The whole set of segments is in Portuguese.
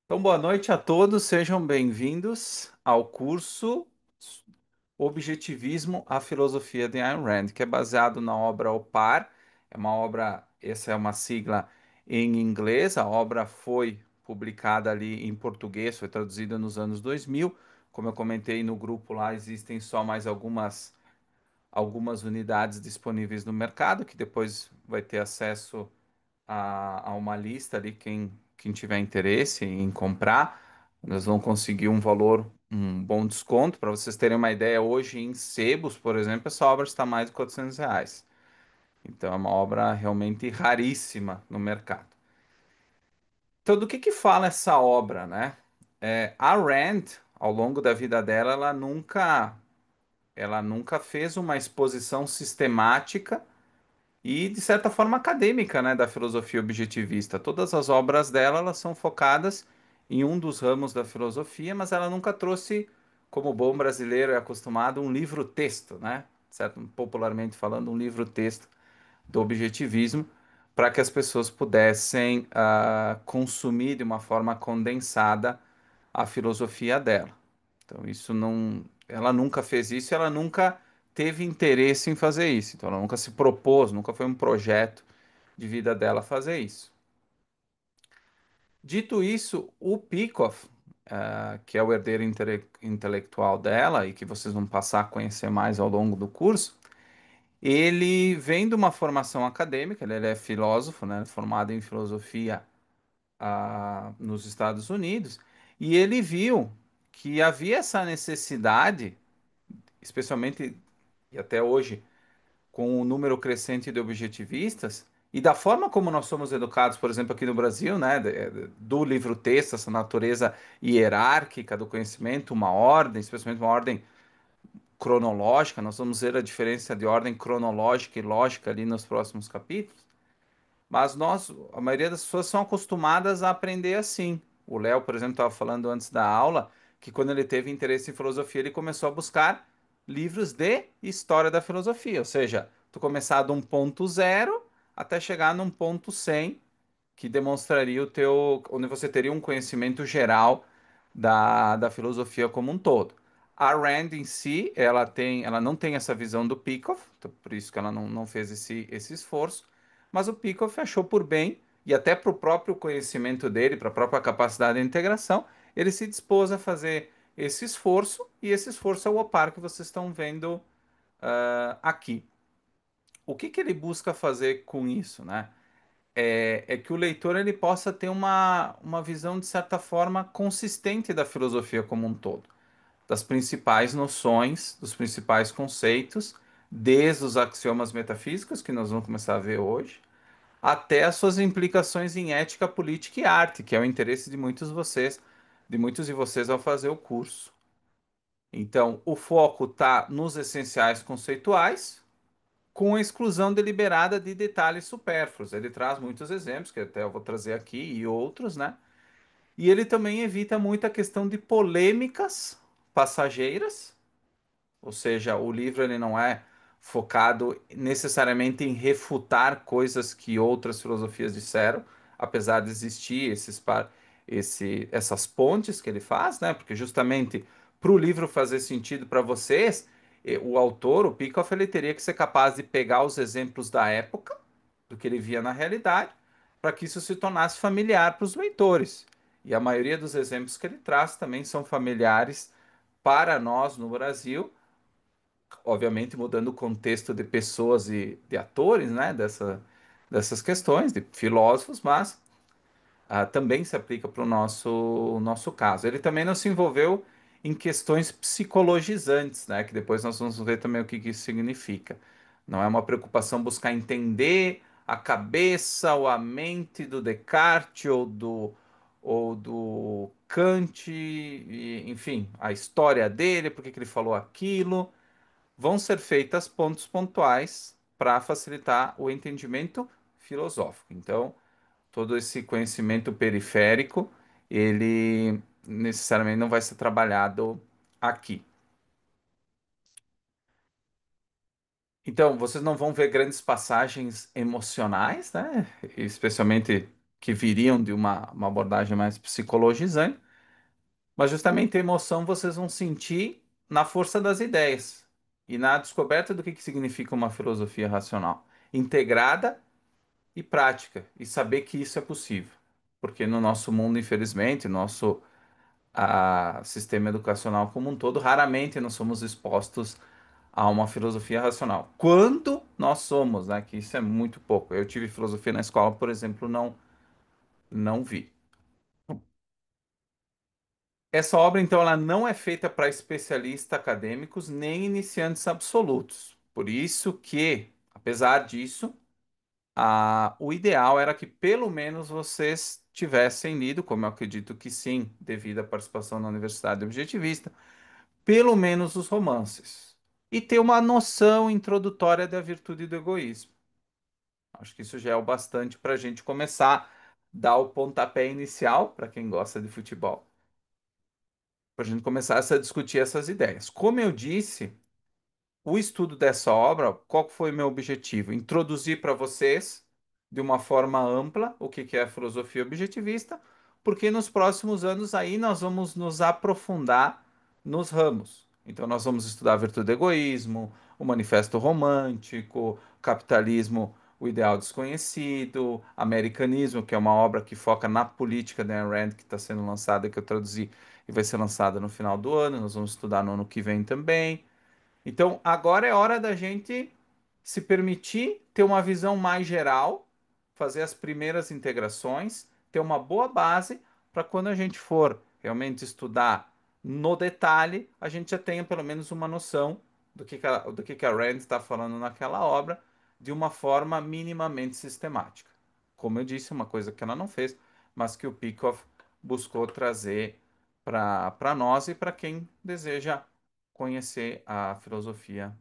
Então, boa noite a todos, sejam bem-vindos ao curso Objetivismo, a Filosofia de Ayn Rand, que é baseado na obra O Par. É uma obra, essa é uma sigla em inglês, a obra foi publicada ali em português, foi traduzida nos anos 2000. Como eu comentei no grupo lá, existem só mais algumas unidades disponíveis no mercado, que depois vai ter acesso a uma lista ali, quem tiver interesse em comprar, nós vamos conseguir um valor, um bom desconto. Para vocês terem uma ideia, hoje em sebos, por exemplo, essa obra está mais de R$ 400. Então é uma obra realmente raríssima no mercado. Então, do que fala essa obra, né? A Rand, ao longo da vida dela, ela nunca fez uma exposição sistemática e, de certa forma, acadêmica, né, da filosofia objetivista. Todas as obras dela, elas são focadas em um dos ramos da filosofia, mas ela nunca trouxe, como o bom brasileiro é acostumado, um livro-texto, né? Certo? Popularmente falando, um livro-texto do objetivismo, para que as pessoas pudessem consumir de uma forma condensada a filosofia dela. Então, isso não. Ela nunca fez isso, ela nunca teve interesse em fazer isso. Então, ela nunca se propôs, nunca foi um projeto de vida dela fazer isso. Dito isso, o Peikoff, que é o herdeiro intelectual dela e que vocês vão passar a conhecer mais ao longo do curso, ele vem de uma formação acadêmica, ele é filósofo, né, formado em filosofia nos Estados Unidos, e ele viu que havia essa necessidade, especialmente e até hoje, com o número crescente de objetivistas, e da forma como nós somos educados, por exemplo, aqui no Brasil, né, do livro-texto, essa natureza hierárquica do conhecimento, uma ordem, especialmente uma ordem cronológica, nós vamos ver a diferença de ordem cronológica e lógica ali nos próximos capítulos. Mas a maioria das pessoas são acostumadas a aprender assim. O Léo, por exemplo, estava falando antes da aula que quando ele teve interesse em filosofia, ele começou a buscar livros de história da filosofia, ou seja, tu começar de um ponto zero até chegar num ponto 100 que demonstraria onde você teria um conhecimento geral da filosofia como um todo. A Rand em si, ela não tem essa visão do Peikoff, então por isso que ela não fez esse esforço, mas o Peikoff achou por bem, e até para o próprio conhecimento dele, para a própria capacidade de integração, ele se dispôs a fazer esse esforço, e esse esforço é o OPAR que vocês estão vendo aqui. O que ele busca fazer com isso, né? É que o leitor ele possa ter uma visão, de certa forma, consistente da filosofia como um todo, das principais noções, dos principais conceitos, desde os axiomas metafísicos, que nós vamos começar a ver hoje, até as suas implicações em ética, política e arte, que é o interesse de muitos de vocês ao fazer o curso. Então, o foco está nos essenciais conceituais, com a exclusão deliberada de detalhes supérfluos. Ele traz muitos exemplos, que até eu vou trazer aqui, e outros, né? E ele também evita muito a questão de polêmicas passageiras, ou seja, o livro ele não é focado necessariamente em refutar coisas que outras filosofias disseram, apesar de existir essas pontes que ele faz, né? Porque justamente para o livro fazer sentido para vocês, o autor, o Peikoff, ele teria que ser capaz de pegar os exemplos da época, do que ele via na realidade, para que isso se tornasse familiar para os leitores. E a maioria dos exemplos que ele traz também são familiares para nós no Brasil, obviamente mudando o contexto de pessoas e de atores, né, dessas questões, de filósofos, mas também se aplica para o nosso caso. Ele também não se envolveu em questões psicologizantes, né, que depois nós vamos ver também o que isso significa. Não é uma preocupação buscar entender a cabeça ou a mente do Descartes ou do Kant, enfim, a história dele, por que que ele falou aquilo, vão ser feitas pontos pontuais para facilitar o entendimento filosófico. Então, todo esse conhecimento periférico, ele necessariamente não vai ser trabalhado aqui. Então, vocês não vão ver grandes passagens emocionais, né? Especialmente que viriam de uma abordagem mais psicologizante, mas justamente a emoção vocês vão sentir na força das ideias e na descoberta do que significa uma filosofia racional, integrada e prática, e saber que isso é possível. Porque no nosso mundo, infelizmente, nosso sistema educacional como um todo, raramente nós somos expostos a uma filosofia racional. Quando nós somos, né? Que isso é muito pouco. Eu tive filosofia na escola, por exemplo, não vi. Essa obra, então, ela não é feita para especialistas acadêmicos nem iniciantes absolutos. Por isso que, apesar disso, o ideal era que pelo menos vocês tivessem lido, como eu acredito que sim, devido à participação na Universidade Objetivista, pelo menos os romances. E ter uma noção introdutória da virtude do egoísmo. Acho que isso já é o bastante para a gente começar a dar o pontapé inicial, para quem gosta de futebol, para a gente começar a discutir essas ideias. Como eu disse, o estudo dessa obra, qual foi o meu objetivo? Introduzir para vocês, de uma forma ampla, o que que é a filosofia objetivista, porque nos próximos anos aí nós vamos nos aprofundar nos ramos. Então nós vamos estudar a virtude do egoísmo, o manifesto romântico, capitalismo, o ideal desconhecido, americanismo, que é uma obra que foca na política da Ayn Rand, que está sendo lançada, que eu traduzi e vai ser lançada no final do ano. Nós vamos estudar no ano que vem também. Então, agora é hora da gente se permitir ter uma visão mais geral, fazer as primeiras integrações, ter uma boa base para quando a gente for realmente estudar no detalhe, a gente já tenha pelo menos uma noção do que a Rand está falando naquela obra de uma forma minimamente sistemática. Como eu disse, uma coisa que ela não fez, mas que o Peikoff buscou trazer para nós e para quem deseja conhecer a filosofia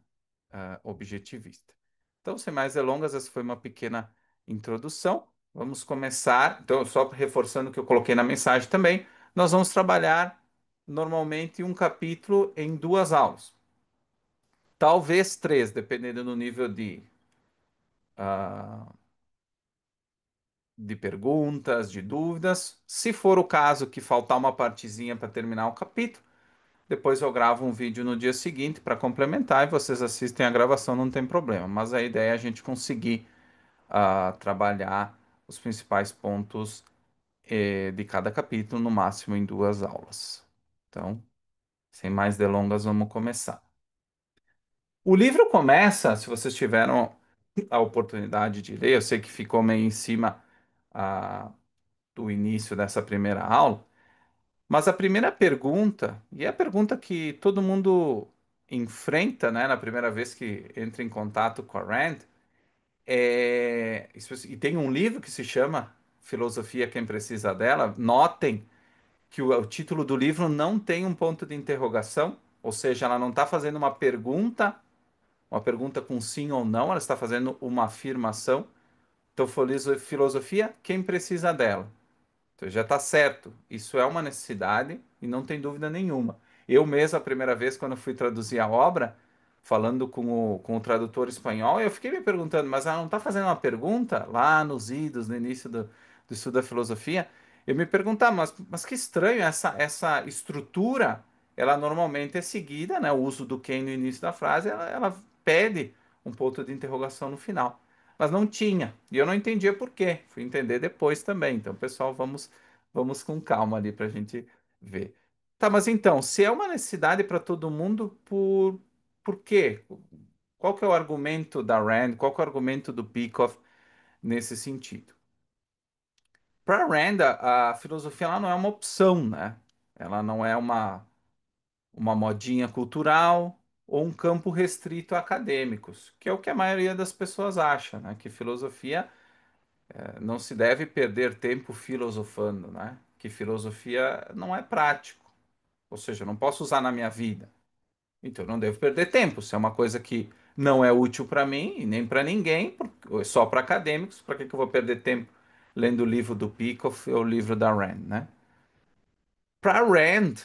objetivista. Então, sem mais delongas, essa foi uma pequena introdução. Vamos começar. Então, só reforçando o que eu coloquei na mensagem também, nós vamos trabalhar normalmente um capítulo em duas aulas, talvez três, dependendo do nível ah, de perguntas, de dúvidas. Se for o caso que faltar uma partezinha para terminar o capítulo, depois eu gravo um vídeo no dia seguinte para complementar e vocês assistem a gravação, não tem problema. Mas a ideia é a gente conseguir trabalhar os principais pontos de cada capítulo, no máximo em duas aulas. Então, sem mais delongas, vamos começar. O livro começa, se vocês tiveram a oportunidade de ler, eu sei que ficou meio em cima ah, do início dessa primeira aula. Mas a primeira pergunta, e é a pergunta que todo mundo enfrenta, né, na primeira vez que entra em contato com a Rand, e tem um livro que se chama Filosofia Quem Precisa Dela. Notem que o título do livro não tem um ponto de interrogação, ou seja, ela não está fazendo uma pergunta com sim ou não, ela está fazendo uma afirmação. Então, filosofia, quem precisa dela? Então já está certo. Isso é uma necessidade e não tem dúvida nenhuma. Eu mesmo, a primeira vez, quando fui traduzir a obra, falando com o tradutor espanhol, eu fiquei me perguntando, mas ela não está fazendo uma pergunta lá nos idos, no início do estudo da filosofia? Eu me perguntava, mas que estranho, essa estrutura, ela normalmente é seguida, né? O uso do quem no início da frase, ela pede um ponto de interrogação no final. Mas não tinha. E eu não entendia por quê. Fui entender depois também. Então, pessoal, vamos com calma ali para a gente ver. Tá, mas então, se é uma necessidade para todo mundo, por quê? Qual que é o argumento da Rand? Qual que é o argumento do Peikoff nesse sentido? Para Rand, a filosofia ela não é uma opção, né? Ela não é uma modinha cultural ou um campo restrito a acadêmicos, que é o que a maioria das pessoas acha, né? Que filosofia não se deve perder tempo filosofando, né? Que filosofia não é prático, ou seja, eu não posso usar na minha vida. Então eu não devo perder tempo. Se é uma coisa que não é útil para mim e nem para ninguém, ou é só para acadêmicos, para que que eu vou perder tempo lendo o livro do Peikoff ou o livro da Rand, né? Para Rand,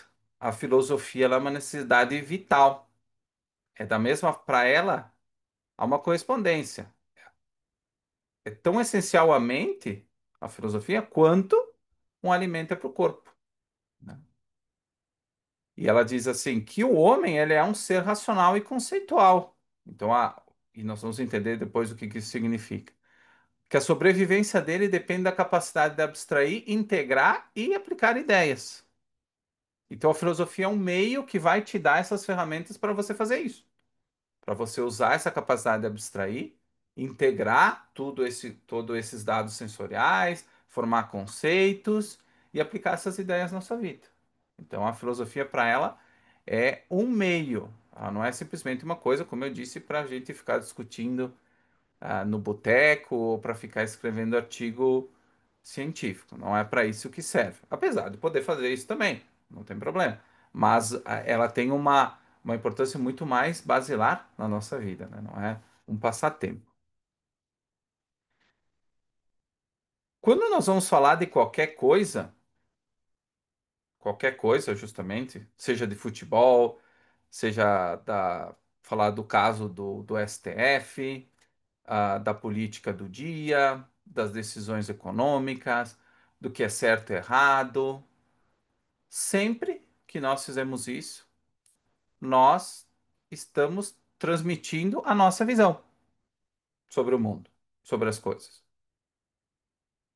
a filosofia ela é uma necessidade vital. É da mesma, para ela, há uma correspondência. É tão essencial à mente a filosofia, quanto um alimento é para o corpo, né? E ela diz assim que o homem ele é um ser racional e conceitual. Então, e nós vamos entender depois o que que isso significa. Que a sobrevivência dele depende da capacidade de abstrair, integrar e aplicar ideias. Então, a filosofia é um meio que vai te dar essas ferramentas para você fazer isso, para você usar essa capacidade de abstrair, integrar todos esses dados sensoriais, formar conceitos e aplicar essas ideias na sua vida. Então, a filosofia para ela é um meio, ela não é simplesmente uma coisa, como eu disse, para a gente ficar discutindo no boteco ou para ficar escrevendo artigo científico. Não é para isso que serve. Apesar de poder fazer isso também, não tem problema. Mas ela tem uma importância muito mais basilar na nossa vida, né? Não é um passatempo. Quando nós vamos falar de qualquer coisa, justamente, seja de futebol, seja falar do caso do STF, da política do dia, das decisões econômicas, do que é certo e errado. Sempre que nós fizemos isso, nós estamos transmitindo a nossa visão sobre o mundo, sobre as coisas.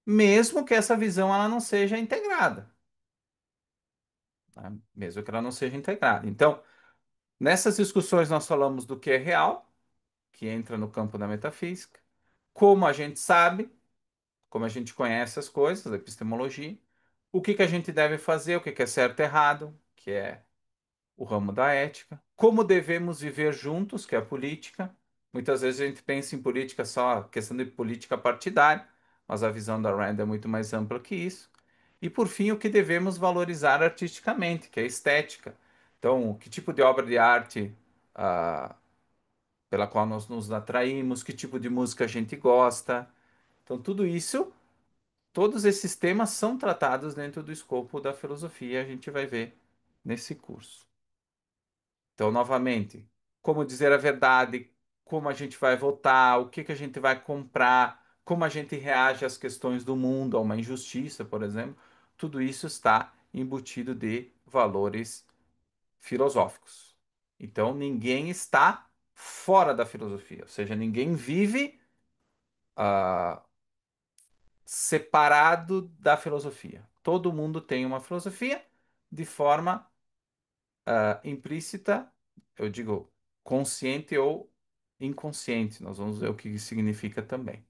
Mesmo que essa visão ela não seja integrada, né? Mesmo que ela não seja integrada. Então, nessas discussões nós falamos do que é real, que entra no campo da metafísica, como a gente sabe, como a gente conhece as coisas, a epistemologia, o que que a gente deve fazer, o que que é certo e errado, que é o ramo da ética, como devemos viver juntos, que é a política. Muitas vezes a gente pensa em política só questão de política partidária, mas a visão da Rand é muito mais ampla que isso. E por fim, o que devemos valorizar artisticamente, que é a estética. Então, que tipo de obra de arte ah, pela qual nós nos atraímos, que tipo de música a gente gosta. Então, tudo isso, todos esses temas são tratados dentro do escopo da filosofia, a gente vai ver nesse curso. Então, novamente, como dizer a verdade, como a gente vai votar, o que que a gente vai comprar, como a gente reage às questões do mundo, a uma injustiça, por exemplo, tudo isso está embutido de valores filosóficos. Então, ninguém está fora da filosofia, ou seja, ninguém vive ah, separado da filosofia. Todo mundo tem uma filosofia de forma implícita, eu digo consciente ou inconsciente. Nós vamos ver o que isso significa também.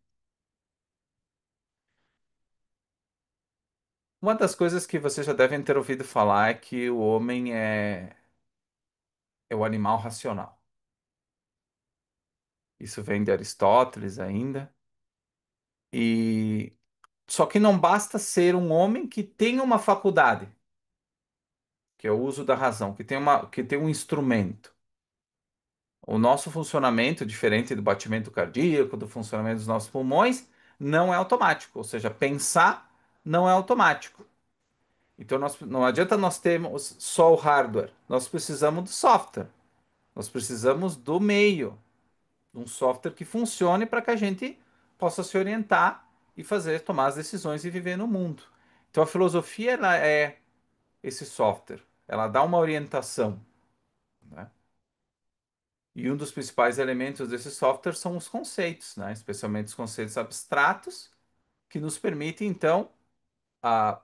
Uma das coisas que vocês já devem ter ouvido falar é que o homem é o animal racional. Isso vem de Aristóteles ainda. E só que não basta ser um homem que tem uma faculdade, que é o uso da razão, que tem um instrumento. O nosso funcionamento, diferente do batimento cardíaco, do funcionamento dos nossos pulmões, não é automático. Ou seja, pensar não é automático. Então não adianta nós termos só o hardware. Nós precisamos do software. Nós precisamos do meio, de um software que funcione para que a gente possa se orientar e tomar as decisões e viver no mundo. Então a filosofia ela é esse software. Ela dá uma orientação, né? E um dos principais elementos desse software são os conceitos, né? Especialmente os conceitos abstratos, que nos permitem, então, a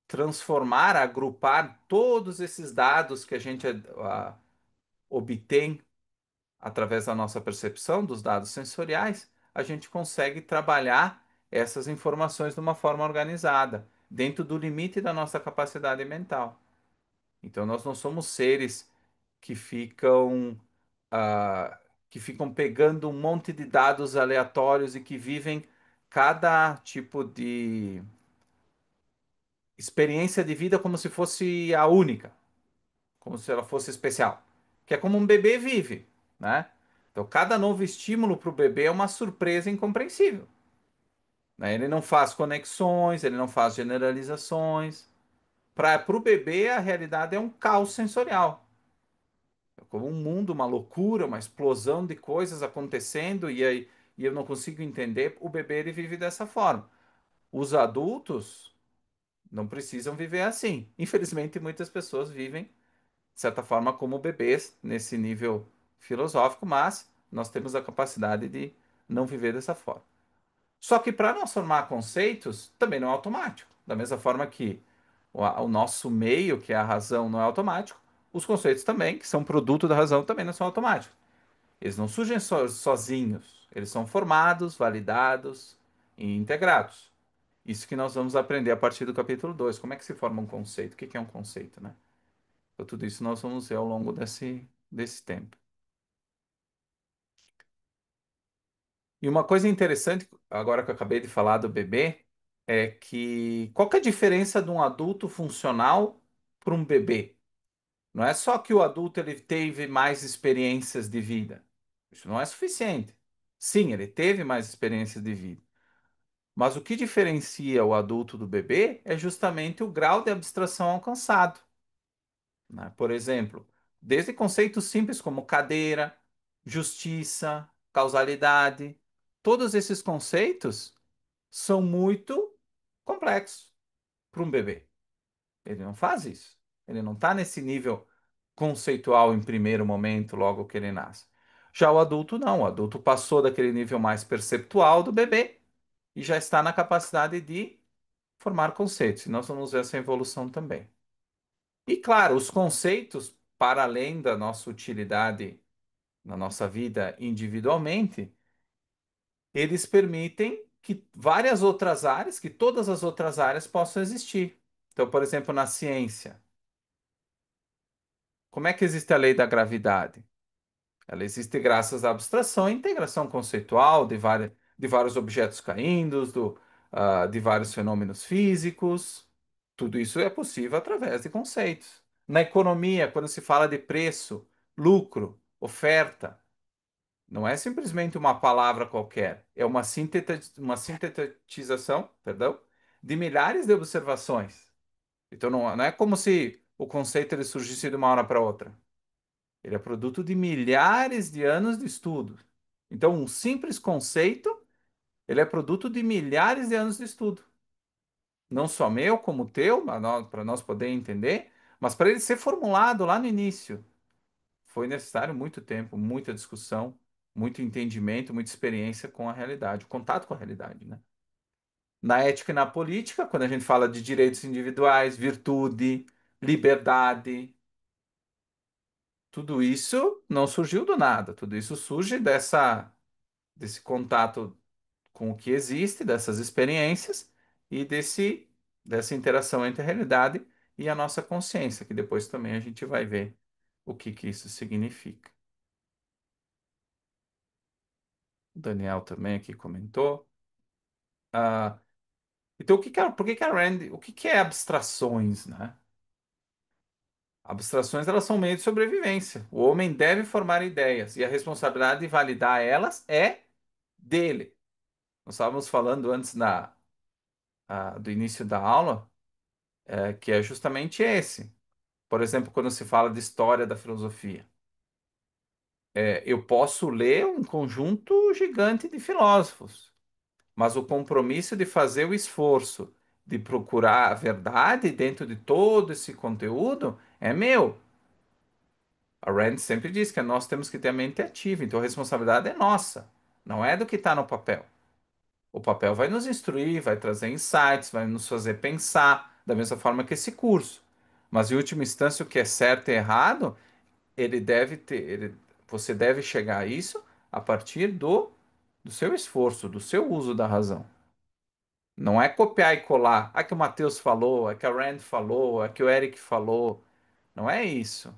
transformar, agrupar todos esses dados que a gente obtém através da nossa percepção dos dados sensoriais, a gente consegue trabalhar essas informações de uma forma organizada, dentro do limite da nossa capacidade mental. Então, nós não somos seres que ah, que ficam pegando um monte de dados aleatórios e que vivem cada tipo de experiência de vida como se fosse a única, como se ela fosse especial, que é como um bebê vive, né? Então, cada novo estímulo para o bebê é uma surpresa incompreensível, né? Ele não faz conexões, ele não faz generalizações. Para o bebê, a realidade é um caos sensorial. É como um mundo, uma loucura, uma explosão de coisas acontecendo e eu não consigo entender. O bebê ele vive dessa forma. Os adultos não precisam viver assim. Infelizmente, muitas pessoas vivem, de certa forma, como bebês nesse nível filosófico, mas nós temos a capacidade de não viver dessa forma. Só que para nós formar conceitos, também não é automático. Da mesma forma que o nosso meio, que é a razão, não é automático, os conceitos também, que são produto da razão, também não são automáticos. Eles não surgem sozinhos. Eles são formados, validados e integrados. Isso que nós vamos aprender a partir do capítulo 2. Como é que se forma um conceito? O que que é um conceito, né? Então, tudo isso nós vamos ver ao longo desse tempo. E uma coisa interessante, agora que eu acabei de falar do bebê, é que qual que é a diferença de um adulto funcional para um bebê? Não é só que o adulto ele teve mais experiências de vida. Isso não é suficiente. Sim, ele teve mais experiências de vida. Mas o que diferencia o adulto do bebê é justamente o grau de abstração alcançado, né? Por exemplo, desde conceitos simples como cadeira, justiça, causalidade, todos esses conceitos são muito complexos para um bebê. Ele não faz isso. Ele não está nesse nível conceitual em primeiro momento, logo que ele nasce. Já o adulto não. O adulto passou daquele nível mais perceptual do bebê e já está na capacidade de formar conceitos. E nós vamos ver essa evolução também. E claro, os conceitos, para além da nossa utilidade na nossa vida individualmente, eles permitem que várias outras áreas, que todas as outras áreas possam existir. Então, por exemplo, na ciência, como é que existe a lei da gravidade? Ela existe graças à abstração e integração conceitual de vários objetos caindo, de vários fenômenos físicos. Tudo isso é possível através de conceitos. Na economia, quando se fala de preço, lucro, oferta, não é simplesmente uma palavra qualquer, é uma sintetização, perdão, de milhares de observações. Então não é como se o conceito ele surgisse de uma hora para outra. Ele é produto de milhares de anos de estudo. Então, um simples conceito, ele é produto de milhares de anos de estudo. Não só meu, como teu, para nós poder entender, mas para ele ser formulado lá no início. Foi necessário muito tempo, muita discussão, muito entendimento, muita experiência com a realidade, o contato com a realidade, né? Na ética e na política, quando a gente fala de direitos individuais, virtude, liberdade, tudo isso não surgiu do nada, tudo isso surge desse contato com o que existe, dessas experiências e dessa interação entre a realidade e a nossa consciência, que depois também a gente vai ver o que que isso significa. O Daniel também aqui comentou. Ah, então, por que que a Rand, o que que é abstrações, né? Abstrações, elas são meio de sobrevivência. O homem deve formar ideias e a responsabilidade de validar elas é dele. Nós estávamos falando antes do início da aula, que é justamente esse. Por exemplo, quando se fala de história da filosofia, eu posso ler um conjunto gigante de filósofos, mas o compromisso de fazer o esforço de procurar a verdade dentro de todo esse conteúdo é meu. A Rand sempre diz que nós temos que ter a mente ativa, então a responsabilidade é nossa, não é do que está no papel. O papel vai nos instruir, vai trazer insights, vai nos fazer pensar, da mesma forma que esse curso. Mas, em última instância, o que é certo e errado, você deve chegar a isso a partir do seu esforço, do seu uso da razão. Não é copiar e colar. É que o Matheus falou, é que a Rand falou, é que o Eric falou. Não é isso.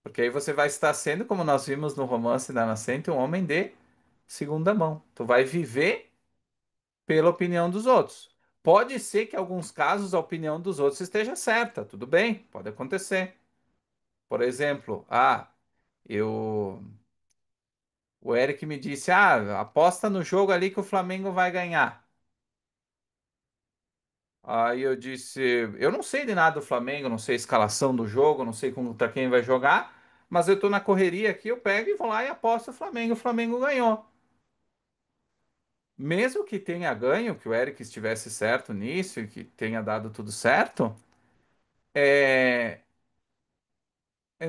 Porque aí você vai estar sendo, como nós vimos no romance da Nascente, um homem de segunda mão. Tu vai viver pela opinião dos outros. Pode ser que em alguns casos a opinião dos outros esteja certa, tudo bem, pode acontecer. Por exemplo, eu o Eric me disse: aposta no jogo ali que o Flamengo vai ganhar. Aí eu disse: eu não sei de nada do Flamengo, não sei a escalação do jogo, não sei contra quem vai jogar, mas eu tô na correria aqui, eu pego e vou lá e aposto o Flamengo ganhou. mesmo que tenha ganho, que o Eric estivesse certo nisso e que tenha dado tudo certo, é,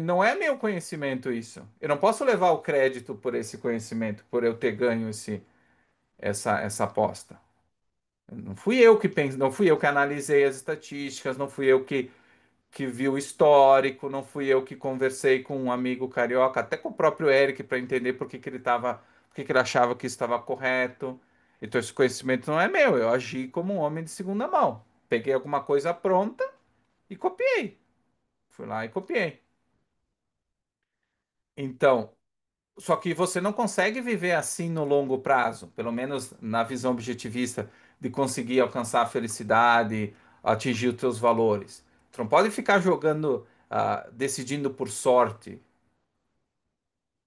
não é meu conhecimento isso. Eu não posso levar o crédito por esse conhecimento, por eu ter ganho essa aposta. Não fui eu que pensei, não fui eu que analisei as estatísticas, não fui eu que vi o histórico, não fui eu que conversei com um amigo carioca, até com o próprio Eric, para entender por que ele estava, por que ele achava que isso estava correto. Então, esse conhecimento não é meu, eu agi como um homem de segunda mão. Peguei alguma coisa pronta e copiei. Fui lá e copiei. Então, só que você não consegue viver assim no longo prazo, pelo menos na visão objetivista, de conseguir alcançar a felicidade, atingir os teus valores. Tu não pode ficar jogando, decidindo por sorte,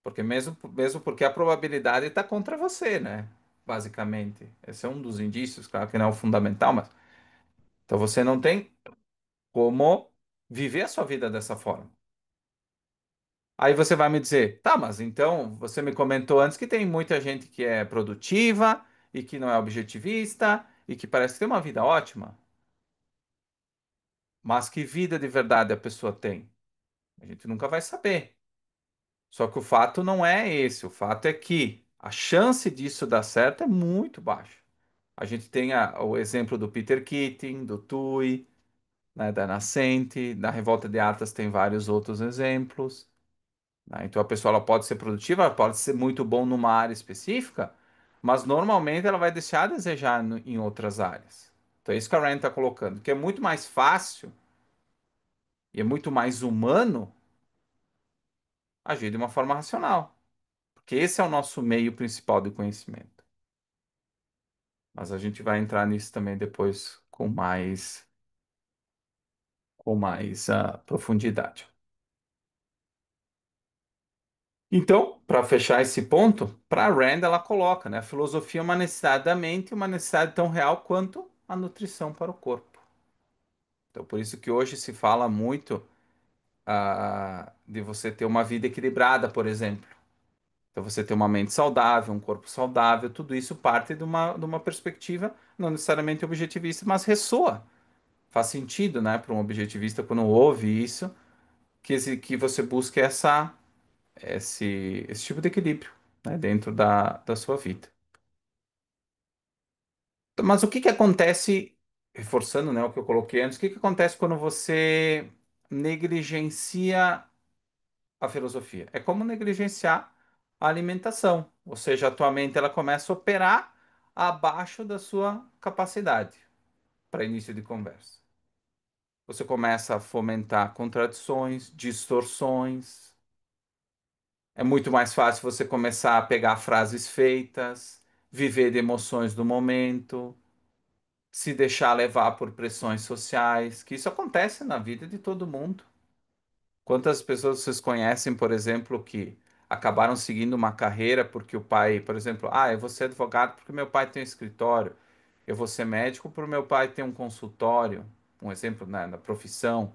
porque mesmo porque a probabilidade está contra você, né? Basicamente. Esse é um dos indícios, claro que não é o fundamental, mas então você não tem como viver a sua vida dessa forma. Aí você vai me dizer, tá, mas então você me comentou antes que tem muita gente que é produtiva e que não é objetivista e que parece ter uma vida ótima, mas que vida de verdade a pessoa tem? A gente nunca vai saber. Só que o fato não é esse, o fato é que a chance disso dar certo é muito baixa. A gente tem o exemplo do Peter Keating, do Tui, né, da Nascente, da Revolta de Atlas tem vários outros exemplos. Né? Então a pessoa ela pode ser produtiva, ela pode ser muito bom numa área específica, mas normalmente ela vai deixar a desejar em outras áreas. Então é isso que a Rand está colocando, que é muito mais fácil e é muito mais humano agir de uma forma racional, porque esse é o nosso meio principal de conhecimento. Mas a gente vai entrar nisso também depois com mais profundidade. Então, para fechar esse ponto, para Rand ela coloca, né, a filosofia é uma necessidade da mente e uma necessidade tão real quanto a nutrição para o corpo. Então, por isso que hoje se fala muito de você ter uma vida equilibrada, por exemplo. Então, você ter uma mente saudável, um corpo saudável, tudo isso parte de uma perspectiva não necessariamente objetivista, mas ressoa. Faz sentido, né, para um objetivista quando ouve isso, que você busque esse tipo de equilíbrio, né, dentro da sua vida. Mas o que que acontece, reforçando, né, o que eu coloquei antes, o que que acontece quando você negligencia a filosofia? É como negligenciar a alimentação, ou seja, a tua mente ela começa a operar abaixo da sua capacidade para início de conversa. Você começa a fomentar contradições, distorções. É muito mais fácil você começar a pegar frases feitas, viver de emoções do momento, se deixar levar por pressões sociais, que isso acontece na vida de todo mundo. Quantas pessoas vocês conhecem, por exemplo, que acabaram seguindo uma carreira porque o pai, por exemplo, eu vou ser advogado porque meu pai tem um escritório, eu vou ser médico porque meu pai tem um consultório, um exemplo na profissão,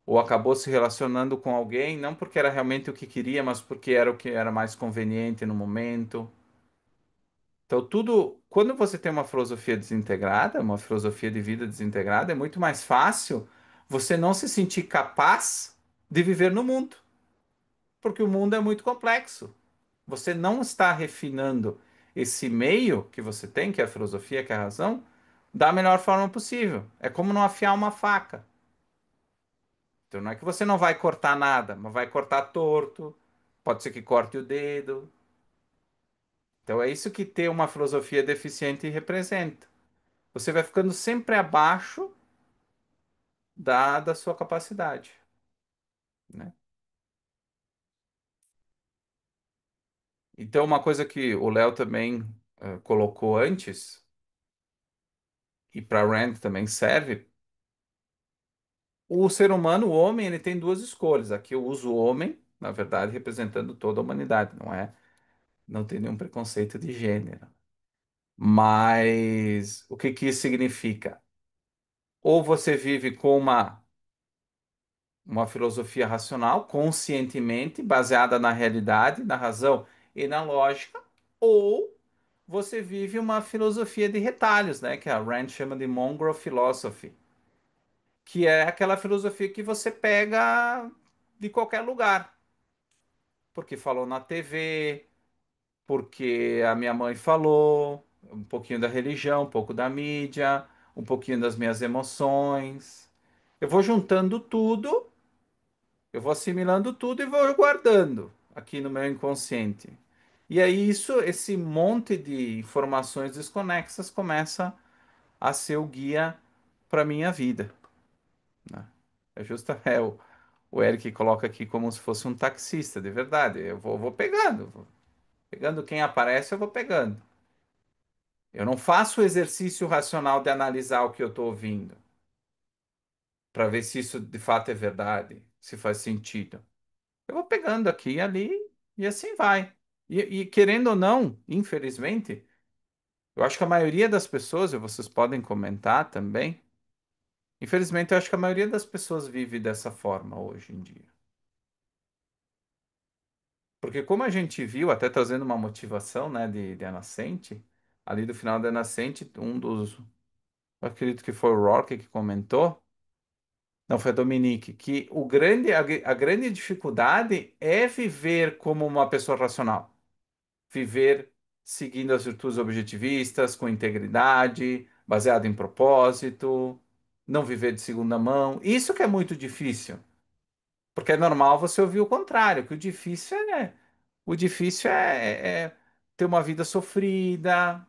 ou acabou se relacionando com alguém não porque era realmente o que queria, mas porque era o que era mais conveniente no momento. Então, tudo, quando você tem uma filosofia desintegrada, uma filosofia de vida desintegrada, é muito mais fácil você não se sentir capaz de viver no mundo, porque o mundo é muito complexo. Você não está refinando esse meio que você tem, que é a filosofia, que é a razão, da melhor forma possível. É como não afiar uma faca. Então, não é que você não vai cortar nada, mas vai cortar torto, pode ser que corte o dedo. Então, é isso que ter uma filosofia deficiente representa. Você vai ficando sempre abaixo da sua capacidade, né? Então, uma coisa que o Léo também colocou antes, e para Rand também serve, o ser humano, o homem, ele tem duas escolhas. Aqui eu uso o homem, na verdade, representando toda a humanidade, não tem nenhum preconceito de gênero. Mas o que que isso significa? Ou você vive com uma filosofia racional, conscientemente, baseada na realidade, na razão e na lógica, ou você vive uma filosofia de retalhos, né? Que a Rand chama de Mongrel Philosophy, que é aquela filosofia que você pega de qualquer lugar, porque falou na TV, porque a minha mãe falou, um pouquinho da religião, um pouco da mídia, um pouquinho das minhas emoções. Eu vou juntando tudo, eu vou assimilando tudo e vou guardando aqui no meu inconsciente. E aí esse monte de informações desconexas começa a ser o guia para minha vida, né? É justo, o Eric coloca aqui como se fosse um taxista, de verdade. Vou pegando, vou pegando quem aparece, eu vou pegando. Eu não faço o exercício racional de analisar o que eu estou ouvindo, para ver se isso de fato é verdade, se faz sentido. Eu vou pegando aqui e ali e assim vai. E querendo ou não, infelizmente, eu acho que a maioria das pessoas, e vocês podem comentar também, infelizmente, eu acho que a maioria das pessoas vive dessa forma hoje em dia. Porque como a gente viu, até trazendo uma motivação, né, de A Nascente, ali do final da Nascente, eu acredito que foi o Rock que comentou, não, foi a Dominique, que a grande dificuldade é viver como uma pessoa racional. Viver seguindo as virtudes objetivistas, com integridade, baseado em propósito, não viver de segunda mão. Isso que é muito difícil, porque é normal você ouvir o contrário, que o difícil é ter uma vida sofrida,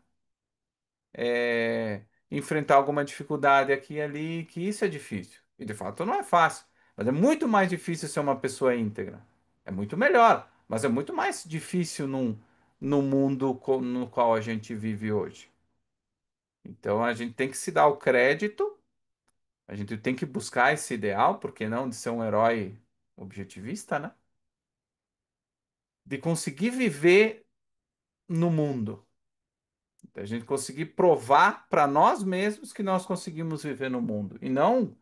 enfrentar alguma dificuldade aqui e ali, que isso é difícil. E de fato não é fácil, mas é muito mais difícil ser uma pessoa íntegra. É muito melhor, mas é muito mais difícil no mundo no qual a gente vive hoje. Então a gente tem que se dar o crédito, a gente tem que buscar esse ideal, porque não de ser um herói objetivista, né? De conseguir viver no mundo. A gente conseguir provar para nós mesmos que nós conseguimos viver no mundo. E não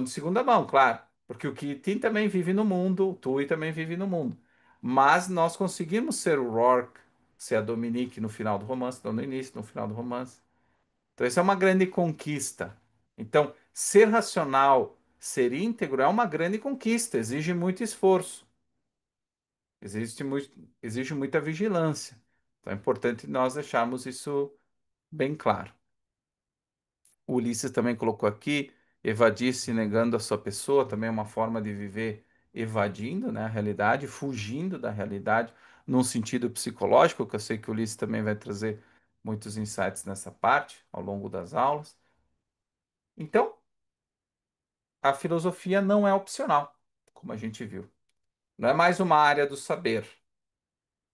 de segunda mão, claro. Porque o Kitin também vive no mundo, o Tui também vive no mundo. Mas nós conseguimos ser o Rourke, ser a Dominique no final do romance, não no início, no final do romance. Então, isso é uma grande conquista. Então, ser racional, ser íntegro é uma grande conquista, exige muito esforço, exige muita vigilância. Então, é importante nós deixarmos isso bem claro. O Ulisses também colocou aqui, evadir-se negando a sua pessoa, também é uma forma de viver evadindo, né, a realidade, fugindo da realidade, num sentido psicológico, que eu sei que o Ulisses também vai trazer muitos insights nessa parte ao longo das aulas. Então, a filosofia não é opcional, como a gente viu. Não é mais uma área do saber.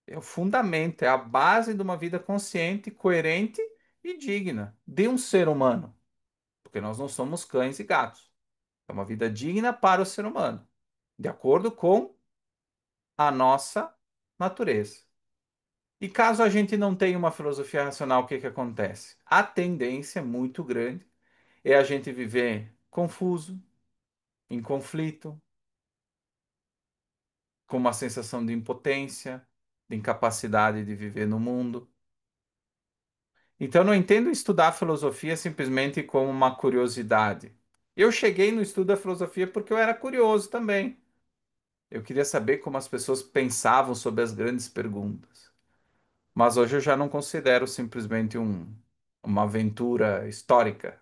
É o fundamento, é a base de uma vida consciente, coerente e digna de um ser humano, porque nós não somos cães e gatos. É uma vida digna para o ser humano, de acordo com a nossa natureza. E caso a gente não tenha uma filosofia racional, o que que acontece? A tendência muito grande é a gente viver confuso, em conflito, com uma sensação de impotência, de incapacidade de viver no mundo. Então, eu não entendo estudar filosofia simplesmente como uma curiosidade. Eu cheguei no estudo da filosofia porque eu era curioso também. Eu queria saber como as pessoas pensavam sobre as grandes perguntas. Mas hoje eu já não considero simplesmente uma aventura histórica,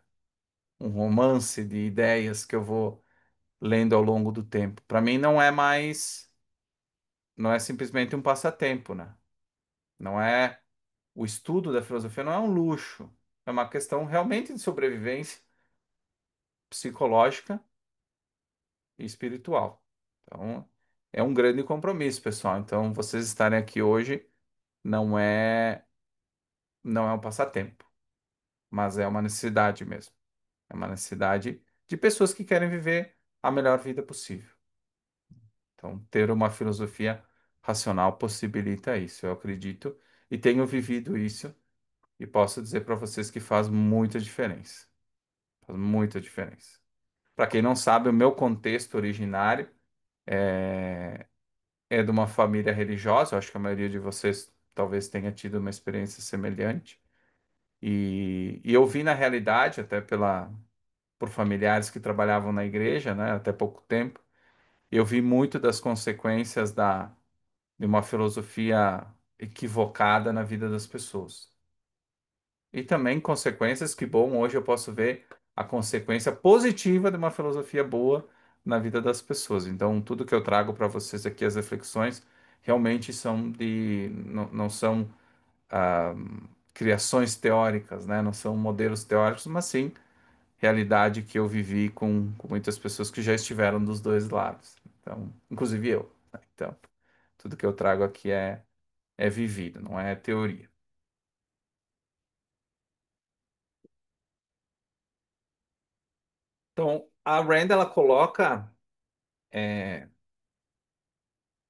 um romance de ideias que eu vou lendo ao longo do tempo. Para mim não é simplesmente um passatempo, né? Não é o estudo da filosofia não é um luxo, é uma questão realmente de sobrevivência psicológica e espiritual. Então, é um grande compromisso, pessoal. Então, vocês estarem aqui hoje não é não é um passatempo, mas é uma necessidade mesmo. É uma necessidade de pessoas que querem viver a melhor vida possível. Então, ter uma filosofia racional possibilita isso, eu acredito, e tenho vivido isso, e posso dizer para vocês que faz muita diferença. Faz muita diferença. Para quem não sabe, o meu contexto originário é de uma família religiosa, eu acho que a maioria de vocês talvez tenha tido uma experiência semelhante. E eu vi na realidade, até por familiares que trabalhavam na igreja, né, até pouco tempo, eu vi muito das consequências de uma filosofia equivocada na vida das pessoas. E também consequências que, bom, hoje eu posso ver a consequência positiva de uma filosofia boa na vida das pessoas. Então, tudo que eu trago para vocês aqui, as reflexões, realmente são não são ah, criações teóricas, né? Não são modelos teóricos, mas sim realidade que eu vivi com muitas pessoas que já estiveram dos dois lados. Então, inclusive eu, né? Então, tudo que eu trago aqui é vivido, não é teoria. Então, a Rand, ela coloca, é,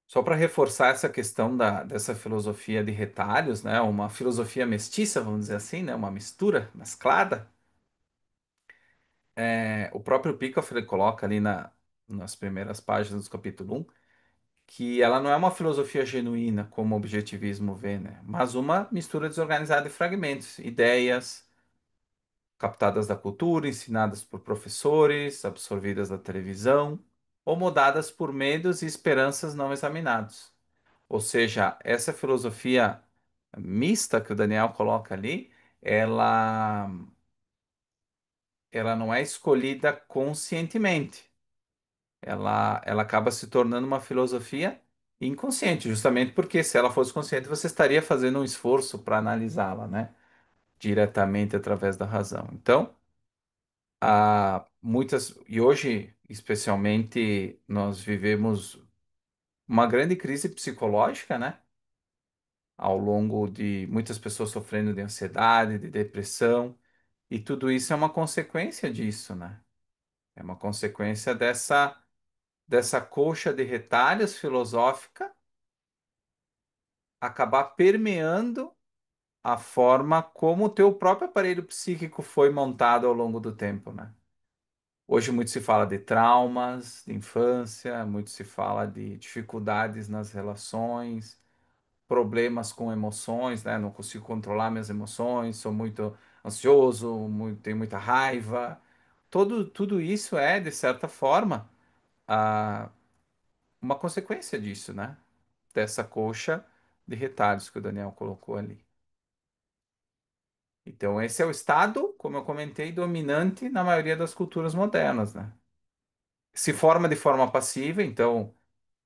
só para reforçar essa questão dessa filosofia de retalhos, né? Uma filosofia mestiça, vamos dizer assim, né? Uma mistura, mesclada. O próprio Pickhoff, ele coloca ali nas primeiras páginas do capítulo 1 que ela não é uma filosofia genuína, como o objetivismo vê, né? Mas uma mistura desorganizada de fragmentos, ideias captadas da cultura, ensinadas por professores, absorvidas da televisão, ou mudadas por medos e esperanças não examinados. Ou seja, essa filosofia mista que o Daniel coloca ali, ela, ela não é escolhida conscientemente. Ela acaba se tornando uma filosofia inconsciente, justamente porque se ela fosse consciente, você estaria fazendo um esforço para analisá-la, né? Diretamente através da razão. Então, há muitas, e hoje, especialmente, nós vivemos uma grande crise psicológica, né? Ao longo de muitas pessoas sofrendo de ansiedade, de depressão, e tudo isso é uma consequência disso, né? É uma consequência dessa colcha de retalhos filosófica acabar permeando a forma como o teu próprio aparelho psíquico foi montado ao longo do tempo, né? Hoje muito se fala de traumas de infância, muito se fala de dificuldades nas relações, problemas com emoções, né? Não consigo controlar minhas emoções, sou muito ansioso, tenho muita raiva. Tudo isso é, de certa forma, uma consequência disso, né? Dessa coxa de retalhos que o Daniel colocou ali. Então, esse é o estado, como eu comentei, dominante na maioria das culturas modernas, né? Se forma de forma passiva, então,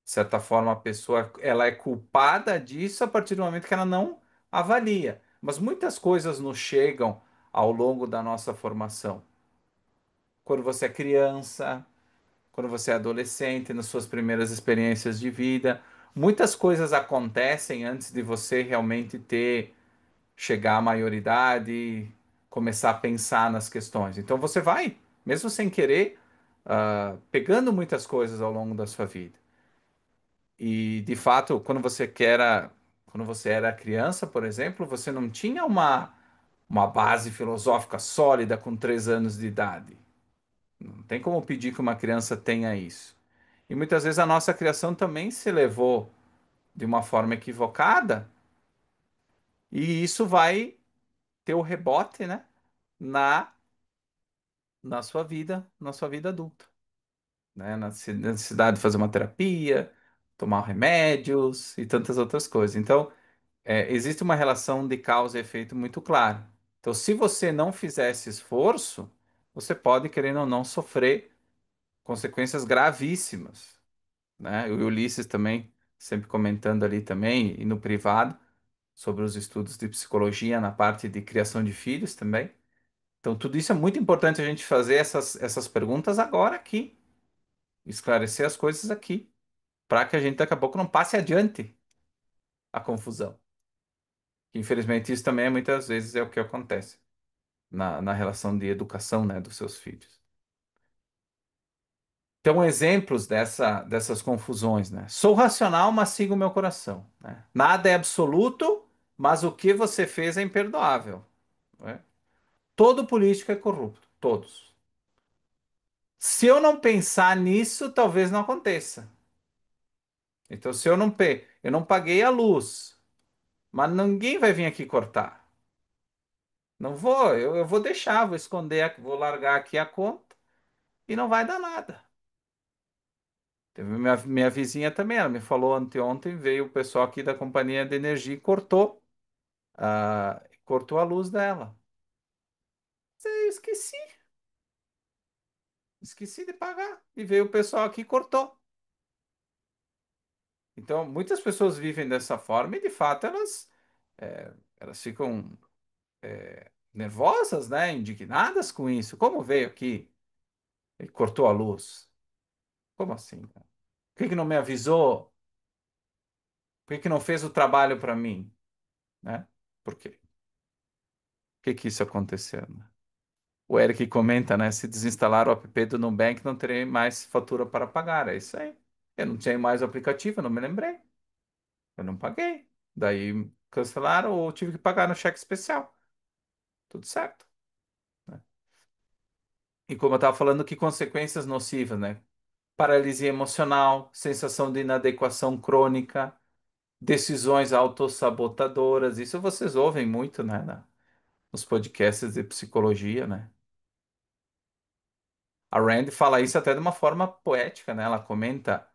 de certa forma, a pessoa ela é culpada disso a partir do momento que ela não avalia. Mas muitas coisas nos chegam ao longo da nossa formação. Quando você é criança, quando você é adolescente, nas suas primeiras experiências de vida, muitas coisas acontecem antes de você realmente chegar à maioridade, começar a pensar nas questões. Então você vai, mesmo sem querer, pegando muitas coisas ao longo da sua vida. E de fato, quando você era criança, por exemplo, você não tinha uma base filosófica sólida com 3 anos de idade. Não tem como pedir que uma criança tenha isso. E muitas vezes a nossa criação também se levou de uma forma equivocada, e isso vai ter o rebote, né? Na na sua vida adulta, né? Na necessidade de fazer uma terapia, tomar remédios e tantas outras coisas. Então, existe uma relação de causa e efeito muito clara. Então, se você não fizer esse esforço, você pode, querendo ou não, sofrer consequências gravíssimas, né? O Ulisses também, sempre comentando ali também, e no privado, sobre os estudos de psicologia na parte de criação de filhos também. Então, tudo isso é muito importante a gente fazer essas perguntas agora aqui, esclarecer as coisas aqui, para que a gente daqui a pouco não passe adiante a confusão. Infelizmente, isso também muitas vezes é o que acontece na relação de educação, né, dos seus filhos. Então, exemplos dessas confusões, né? Sou racional, mas sigo meu coração, né? Nada é absoluto, mas o que você fez é imperdoável, né? Todo político é corrupto, todos. Se eu não pensar nisso, talvez não aconteça. Então, se eu não paguei a luz, Mas ninguém vai vir aqui cortar. Não vou, eu vou deixar, vou esconder, vou largar aqui a conta e não vai dar nada. Teve minha vizinha também, ela me falou anteontem, veio o pessoal aqui da companhia de energia e cortou a luz dela. Eu esqueci de pagar. E veio o pessoal aqui e cortou. Então, muitas pessoas vivem dessa forma e, de fato, elas ficam nervosas, né? Indignadas com isso. Como veio aqui e cortou a luz? Como assim, cara? Por que que não me avisou? Por que que não fez o trabalho para mim? Né? Por quê? Por que que isso aconteceu, né? O Eric comenta, né? Se desinstalar o app do Nubank, não terei mais fatura para pagar. É isso aí. Eu não tinha mais o aplicativo, eu não me lembrei. Eu não paguei. Daí cancelaram ou tive que pagar no cheque especial. Tudo certo, né? E como eu estava falando, que consequências nocivas, né? Paralisia emocional, sensação de inadequação crônica, decisões autossabotadoras. Isso vocês ouvem muito, né? Nos podcasts de psicologia, né? A Rand fala isso até de uma forma poética, né? Ela comenta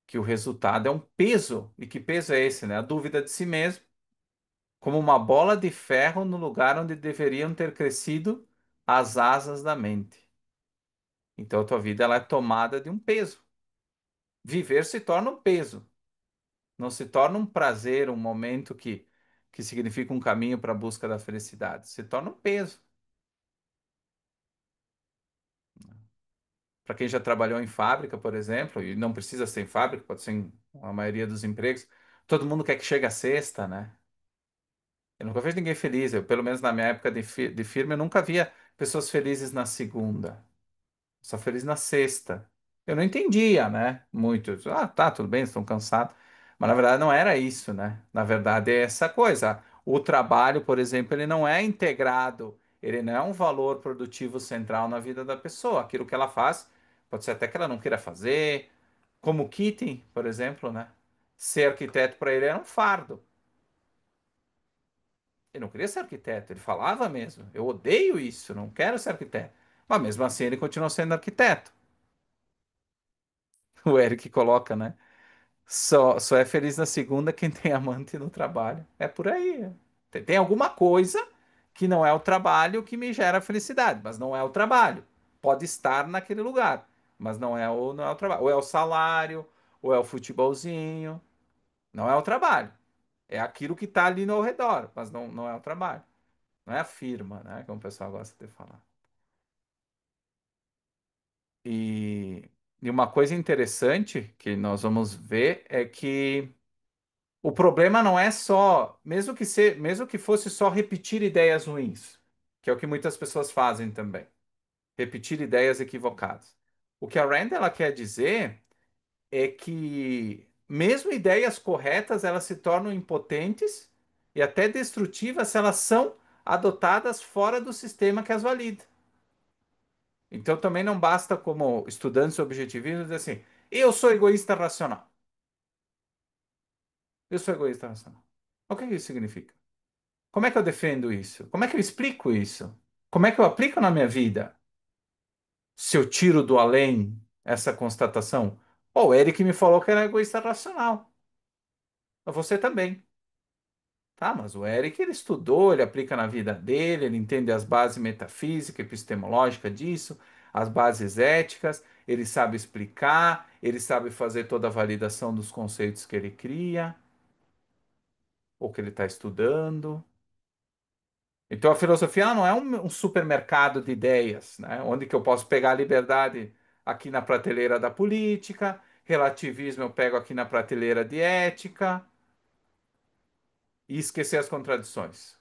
que o resultado é um peso. E que peso é esse, né? A dúvida de si mesmo, como uma bola de ferro no lugar onde deveriam ter crescido as asas da mente. Então a tua vida ela é tomada de um peso. Viver se torna um peso, não se torna um prazer, um momento que significa um caminho para a busca da felicidade. Se torna um peso. Para quem já trabalhou em fábrica, por exemplo, e não precisa ser em fábrica, pode ser em a maioria dos empregos, todo mundo quer que chegue a sexta, né? Eu nunca vejo ninguém feliz. Eu, pelo menos na minha época de firma, eu nunca via pessoas felizes na segunda. Só feliz na sexta. Eu não entendia, né? Muito. Ah, tá, tudo bem, estão cansados. Mas na verdade não era isso, né? Na verdade é essa coisa. O trabalho, por exemplo, ele não é integrado, ele não é um valor produtivo central na vida da pessoa. Aquilo que ela faz, pode ser até que ela não queira fazer. Como o Keating, por exemplo, né? Ser arquiteto para ele era um fardo. Ele não queria ser arquiteto, ele falava mesmo: eu odeio isso, não quero ser arquiteto. Mas mesmo assim ele continuou sendo arquiteto. O Eric coloca, né? Só é feliz na segunda quem tem amante no trabalho. É por aí. Tem alguma coisa que não é o trabalho que me gera felicidade, mas não é o trabalho. Pode estar naquele lugar, mas não é o trabalho. Ou é o salário, ou é o futebolzinho. Não é o trabalho. É aquilo que está ali no ao redor, mas não é o trabalho. Não é a firma, né? Como o pessoal gosta de falar. E, e uma coisa interessante que nós vamos ver é que o problema não é só, mesmo que fosse só repetir ideias ruins, que é o que muitas pessoas fazem também, repetir ideias equivocadas. O que a Rand ela quer dizer é que mesmo ideias corretas, elas se tornam impotentes e até destrutivas se elas são adotadas fora do sistema que as valida. Então também não basta como estudantes objetivistas dizer assim, eu sou egoísta racional. Eu sou egoísta racional. O que isso significa? Como é que eu defendo isso? Como é que eu explico isso? Como é que eu aplico na minha vida? Se eu tiro do além essa constatação? Oh, o Eric me falou que era egoísta racional. Você também. Tá, mas o Eric, ele estudou, ele aplica na vida dele, ele entende as bases metafísicas, epistemológicas disso, as bases éticas, ele sabe explicar, ele sabe fazer toda a validação dos conceitos que ele cria, ou que ele está estudando. Então a filosofia ela não é um supermercado de ideias, né? Onde que eu posso pegar a liberdade aqui na prateleira da política, relativismo eu pego aqui na prateleira de ética e esquecer as contradições.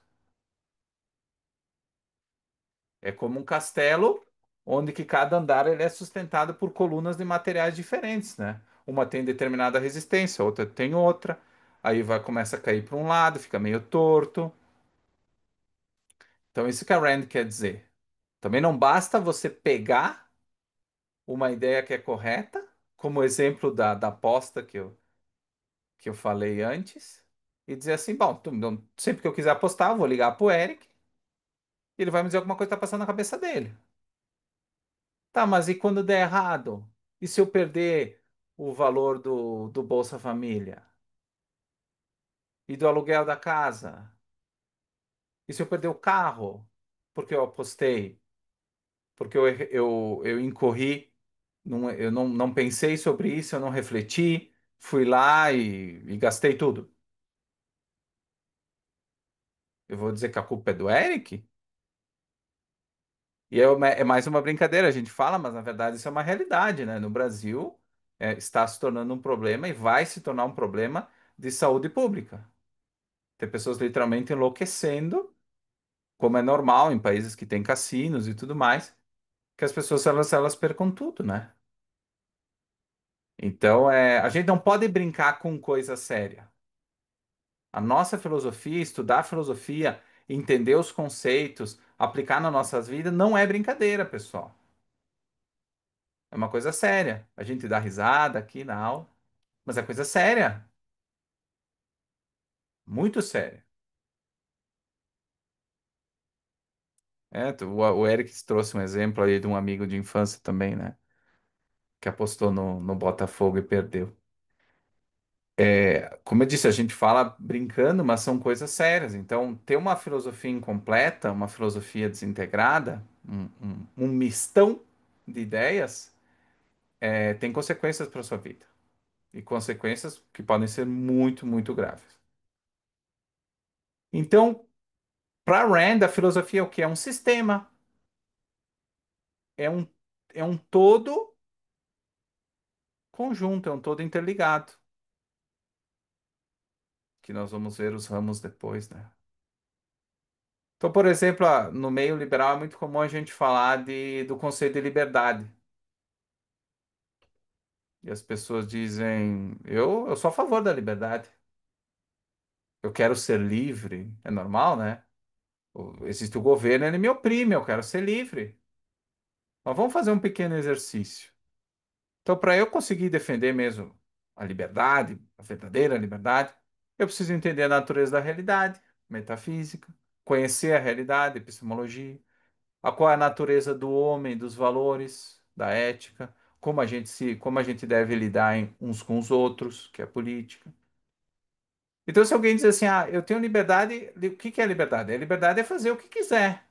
É como um castelo onde que cada andar ele é sustentado por colunas de materiais diferentes, né? Uma tem determinada resistência, outra tem outra. Aí vai começa a cair para um lado, fica meio torto. Então isso que a Rand quer dizer. Também não basta você pegar uma ideia que é correta, como o exemplo da aposta que eu falei antes, e dizer assim: bom, sempre que eu quiser apostar, eu vou ligar pro Eric e ele vai me dizer alguma coisa que tá passando na cabeça dele. Tá, mas e quando der errado? E se eu perder o valor do Bolsa Família? E do aluguel da casa? E se eu perder o carro? Porque eu apostei? Porque eu incorri, eu não pensei sobre isso, eu não refleti, fui lá e gastei tudo. Eu vou dizer que a culpa é do Eric? E é mais uma brincadeira, a gente fala, mas na verdade isso é uma realidade, né? No Brasil, está se tornando um problema e vai se tornar um problema de saúde pública. Tem pessoas literalmente enlouquecendo, como é normal em países que têm cassinos e tudo mais, que as pessoas elas percam tudo, né? Então, a gente não pode brincar com coisa séria. A nossa filosofia, estudar filosofia, entender os conceitos, aplicar nas nossas vidas, não é brincadeira, pessoal. É uma coisa séria. A gente dá risada aqui na aula, mas é coisa séria, muito séria. O Eric trouxe um exemplo aí de um amigo de infância também, né? Que apostou no Botafogo e perdeu. Como eu disse, a gente fala brincando, mas são coisas sérias. Então, ter uma filosofia incompleta, uma filosofia desintegrada, um mistão de ideias, tem consequências para a sua vida. E consequências que podem ser muito, muito graves. Então, para Rand, a filosofia é o quê? É um sistema, é um, é um todo conjunto, é um todo interligado, que nós vamos ver os ramos depois, né? Então, por exemplo, no meio liberal é muito comum a gente falar do conceito de liberdade. E as pessoas dizem, eu sou a favor da liberdade. Eu quero ser livre. É normal, né? Existe o governo, ele me oprime, eu quero ser livre. Mas vamos fazer um pequeno exercício. Então, para eu conseguir defender mesmo a liberdade, a verdadeira liberdade, eu preciso entender a natureza da realidade, metafísica, conhecer a realidade, epistemologia, qual é a natureza do homem, dos valores, da ética, como a gente deve lidar uns com os outros, que é a política. Então, se alguém diz assim, eu tenho liberdade, o que que é liberdade? A liberdade é fazer o que quiser.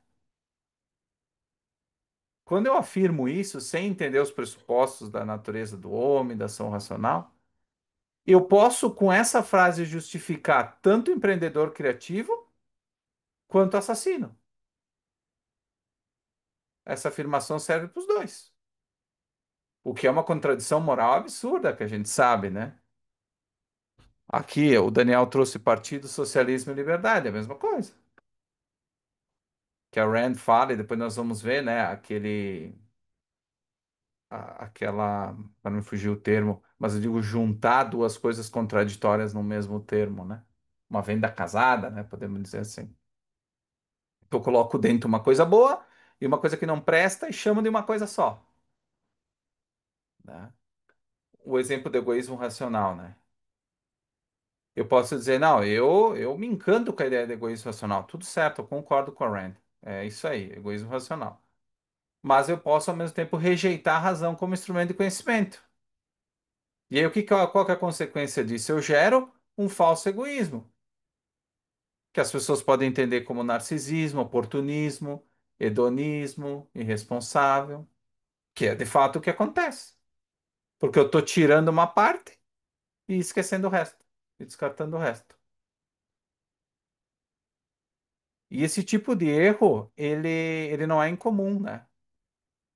Quando eu afirmo isso, sem entender os pressupostos da natureza do homem, da ação racional, eu posso, com essa frase, justificar tanto empreendedor criativo quanto assassino. Essa afirmação serve para os dois. O que é uma contradição moral absurda, que a gente sabe, né? Aqui, o Daniel trouxe Partido Socialismo e Liberdade, é a mesma coisa. Que a Rand fala, e depois nós vamos ver, né? Aquela, para não me fugir o termo, mas eu digo juntar duas coisas contraditórias no mesmo termo, né? Uma venda casada, né? Podemos dizer assim. Eu coloco dentro uma coisa boa e uma coisa que não presta e chamo de uma coisa só, né? O exemplo do egoísmo racional, né? Eu posso dizer, não, eu me encanto com a ideia de egoísmo racional. Tudo certo, eu concordo com a Rand. É isso aí, egoísmo racional. Mas eu posso, ao mesmo tempo, rejeitar a razão como instrumento de conhecimento. E aí, qual que é a consequência disso? Eu gero um falso egoísmo, que as pessoas podem entender como narcisismo, oportunismo, hedonismo, irresponsável, que é de fato o que acontece. Porque eu estou tirando uma parte e esquecendo o resto, e descartando o resto. E esse tipo de erro, ele não é incomum, né?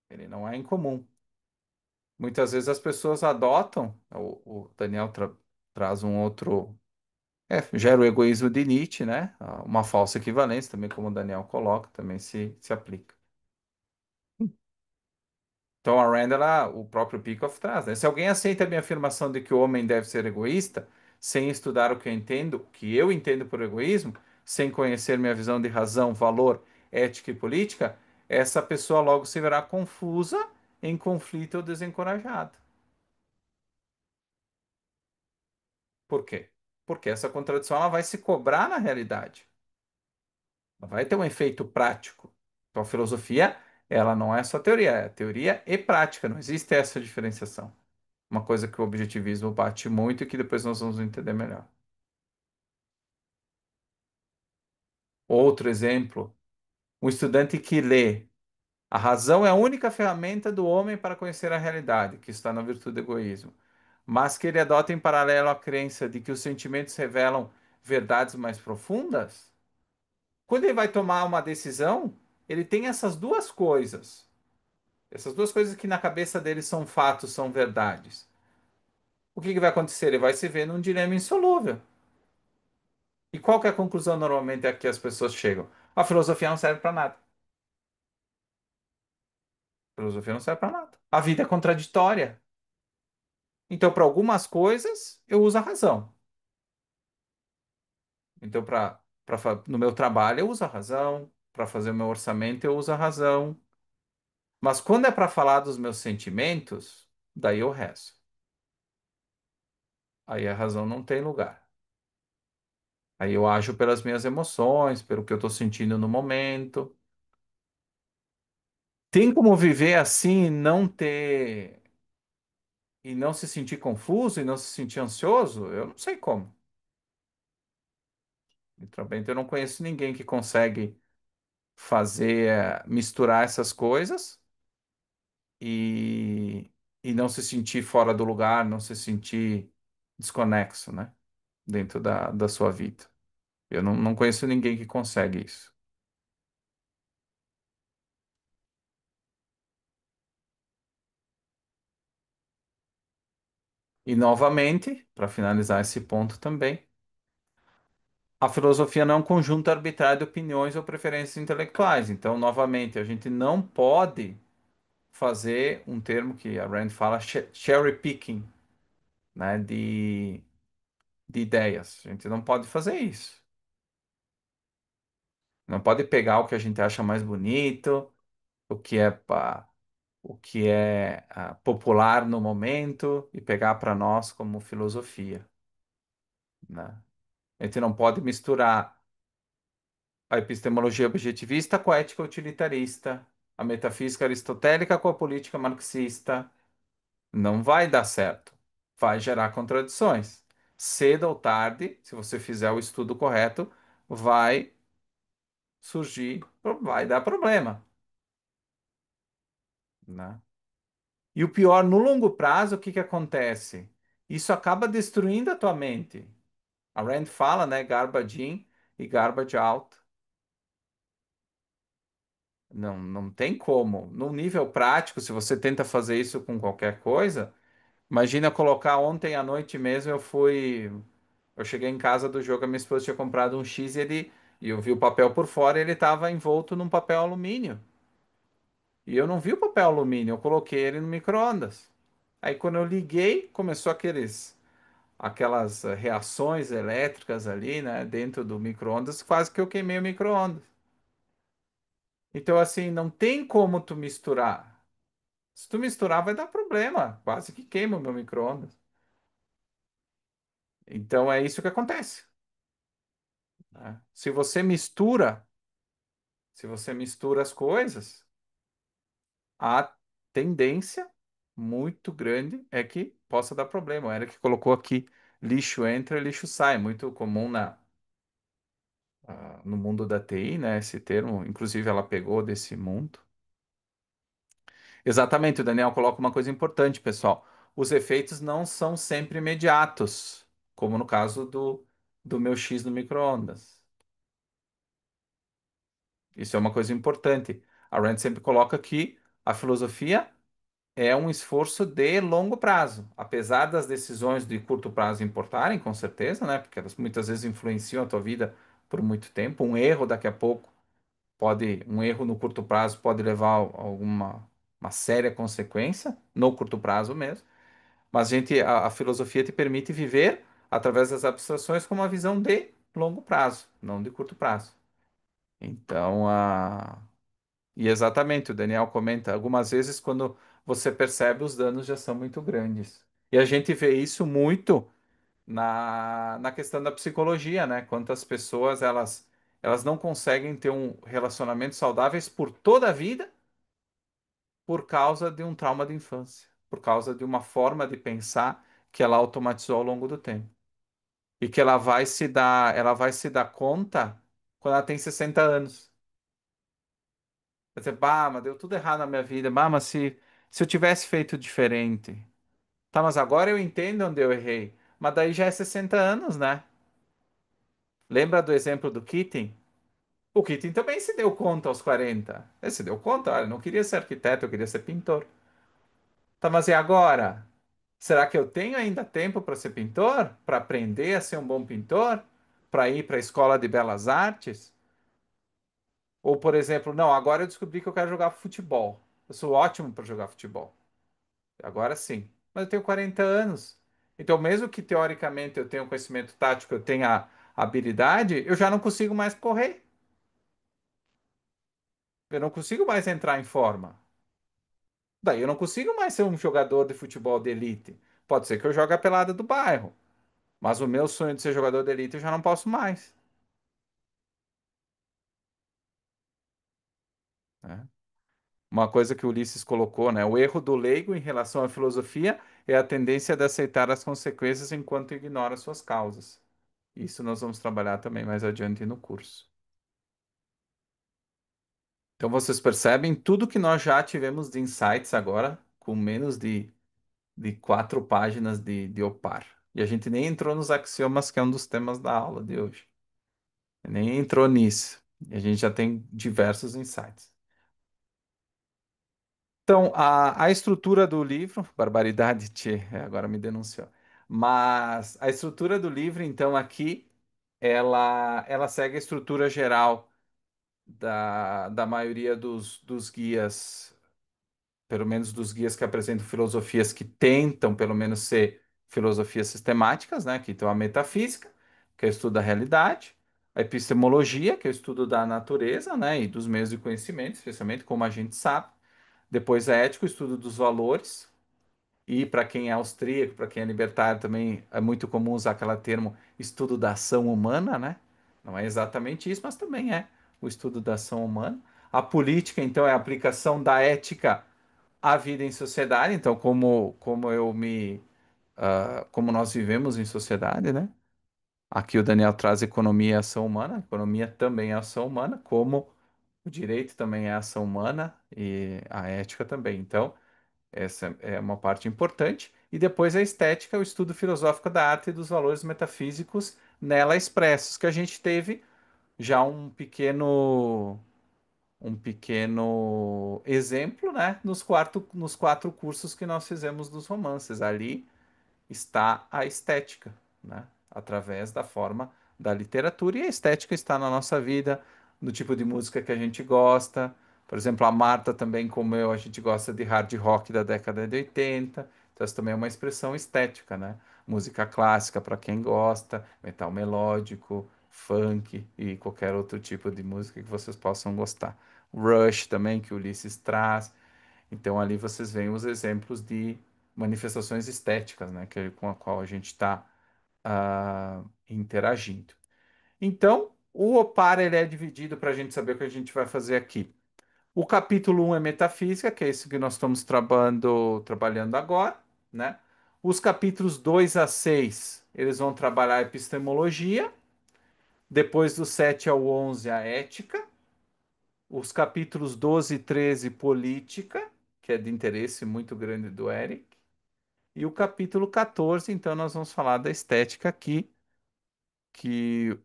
Ele não é incomum. Muitas vezes as pessoas adotam, o Daniel traz um outro, gera o egoísmo de Nietzsche, né? Uma falsa equivalência, também como o Daniel coloca, também se aplica. Então a Rand, o próprio Peikoff traz, né? Se alguém aceita a minha afirmação de que o homem deve ser egoísta, sem estudar o que eu entendo, o que eu entendo por egoísmo, sem conhecer minha visão de razão, valor, ética e política, essa pessoa logo se verá confusa, em conflito ou desencorajada. Por quê? porque essa contradição ela vai se cobrar na realidade. Ela vai ter um efeito prático. Então, a filosofia, ela não é só teoria, é teoria e prática, não existe essa diferenciação. Uma coisa que o objetivismo bate muito e que depois nós vamos entender melhor. Outro exemplo, um estudante que lê a razão é a única ferramenta do homem para conhecer a realidade, que está na virtude do egoísmo, mas que ele adota em paralelo a crença de que os sentimentos revelam verdades mais profundas. Quando ele vai tomar uma decisão, ele tem essas duas coisas. Essas duas coisas que na cabeça dele são fatos, são verdades. O que que vai acontecer? Ele vai se ver num dilema insolúvel. E qual que é a conclusão normalmente a que as pessoas chegam? A filosofia não serve para nada. A filosofia não serve para nada. A vida é contraditória. Então, para algumas coisas, eu uso a razão. Então, no meu trabalho, eu uso a razão. Para fazer o meu orçamento, eu uso a razão. Mas quando é para falar dos meus sentimentos, daí eu rezo. Aí a razão não tem lugar. Aí eu ajo pelas minhas emoções, pelo que eu estou sentindo no momento. Tem como viver assim e não se sentir confuso e não se sentir ansioso? Eu não sei como. Literalmente, eu não conheço ninguém que consegue fazer, misturar essas coisas e, e não se sentir fora do lugar, não se sentir desconexo, né? Dentro da sua vida. Eu não conheço ninguém que consegue isso. E novamente, para finalizar esse ponto também, a filosofia não é um conjunto arbitrário de opiniões ou preferências intelectuais. Então, novamente, a gente não pode fazer um termo que a Rand fala, cherry picking, né, de ideias. A gente não pode fazer isso. Não pode pegar o que a gente acha mais bonito, o que é, o que é popular no momento e pegar para nós como filosofia, né? A gente não pode misturar a epistemologia objetivista com a ética utilitarista, a metafísica aristotélica com a política marxista. Não vai dar certo. Vai gerar contradições. Cedo ou tarde, se você fizer o estudo correto, vai surgir, vai dar problema, né? E o pior, no longo prazo, o que que acontece? Isso acaba destruindo a tua mente. A Rand fala, né, garbage in e garbage out. Não tem como. No nível prático, se você tenta fazer isso com qualquer coisa, imagina colocar ontem à noite mesmo, eu cheguei em casa do jogo, a minha esposa tinha comprado um X e eu vi o papel por fora, e ele estava envolto num papel alumínio. E eu não vi o papel alumínio, eu coloquei ele no micro-ondas. Aí quando eu liguei, começou aquelas reações elétricas ali, né, dentro do micro-ondas, quase que eu queimei o micro-ondas. Então assim, não tem como tu misturar. Se tu misturar, vai dar problema. Quase que queima o meu micro-ondas. Então é isso que acontece, né? Se você mistura as coisas, a tendência muito grande é que possa dar problema. O Eric colocou aqui, lixo entra, lixo sai. Muito comum no mundo da TI, né? Esse termo, inclusive ela pegou desse mundo. Exatamente, o Daniel coloca uma coisa importante, pessoal. Os efeitos não são sempre imediatos, como no caso do meu X no micro-ondas. Isso é uma coisa importante. A Rand sempre coloca que a filosofia é um esforço de longo prazo, apesar das decisões de curto prazo importarem, com certeza, né? Porque elas muitas vezes influenciam a tua vida por muito tempo. Um erro daqui a pouco um erro no curto prazo pode levar a alguma uma séria consequência no curto prazo mesmo. Mas a filosofia te permite viver através das abstrações com uma visão de longo prazo, não de curto prazo. Então, e exatamente, o Daniel comenta, algumas vezes quando você percebe os danos já são muito grandes. E a gente vê isso muito na questão da psicologia, né? Quantas pessoas elas não conseguem ter um relacionamento saudáveis por toda a vida por causa de um trauma de infância, por causa de uma forma de pensar que ela automatizou ao longo do tempo. E que ela vai se dar conta quando ela tem 60 anos. Vai dizer, bah, mas deu tudo errado na minha vida. Bah, mas se eu tivesse feito diferente. Tá, mas agora eu entendo onde eu errei. Mas daí já é 60 anos, né? Lembra do exemplo do Keating? O Keating também se deu conta aos 40. Ele se deu conta, olha, eu não queria ser arquiteto, eu queria ser pintor. Tá, mas e agora? Será que eu tenho ainda tempo para ser pintor? Para aprender a ser um bom pintor? Para ir para a escola de belas artes? Ou, por exemplo, não, agora eu descobri que eu quero jogar futebol. Eu sou ótimo para jogar futebol. Agora sim. Mas eu tenho 40 anos. Então, mesmo que teoricamente eu tenha um conhecimento tático, eu tenha habilidade, eu já não consigo mais correr. Eu não consigo mais entrar em forma. Daí eu não consigo mais ser um jogador de futebol de elite. Pode ser que eu jogue a pelada do bairro, mas o meu sonho de ser jogador de elite eu já não posso mais, né? Uma coisa que o Ulisses colocou, né? O erro do leigo em relação à filosofia é a tendência de aceitar as consequências enquanto ignora suas causas. Isso nós vamos trabalhar também mais adiante no curso. Então vocês percebem tudo que nós já tivemos de insights agora, com menos de 4 páginas de OPAR. E a gente nem entrou nos axiomas, que é um dos temas da aula de hoje. Nem entrou nisso. E a gente já tem diversos insights. Então, a estrutura do livro, barbaridade, tchê, agora me denunciou. Mas a estrutura do livro, então, aqui, ela segue a estrutura geral da maioria dos guias, pelo menos dos guias que apresentam filosofias que tentam, pelo menos, ser filosofias sistemáticas, né? Que então a metafísica, que é o estudo da realidade, a epistemologia, que é o estudo da natureza, né? E dos meios de conhecimento, especialmente como a gente sabe. Depois a ética, o estudo dos valores. E para quem é austríaco, para quem é libertário, também é muito comum usar aquele termo estudo da ação humana, né? Não é exatamente isso, mas também é o estudo da ação humana. A política, então, é a aplicação da ética à vida em sociedade. Então, como nós vivemos em sociedade, né? Aqui o Daniel traz economia e ação humana. A economia também é ação humana, como o direito também é ação humana e a ética também. Então, essa é uma parte importante. E depois a estética, o estudo filosófico da arte e dos valores metafísicos nela expressos, que a gente teve já um pequeno exemplo, né, nos 4 cursos que nós fizemos dos romances. Ali está a estética, né? Através da forma da literatura. E a estética está na nossa vida, no tipo de música que a gente gosta. Por exemplo, a Marta também, como eu, a gente gosta de hard rock da década de 80. Então, isso também é uma expressão estética, né? Música clássica para quem gosta, metal melódico, funk e qualquer outro tipo de música que vocês possam gostar. Rush também, que o Ulisses traz. Então ali vocês veem os exemplos de manifestações estéticas, né, com a qual a gente está interagindo. Então, o OPAR ele é dividido para a gente saber o que a gente vai fazer aqui. O capítulo 1 é metafísica, que é isso que nós estamos trabalhando agora, né? Os capítulos 2 a 6, eles vão trabalhar epistemologia. Depois do 7 ao 11, a ética. Os capítulos 12 e 13, política, que é de interesse muito grande do Eric. E o capítulo 14, então, nós vamos falar da estética aqui, que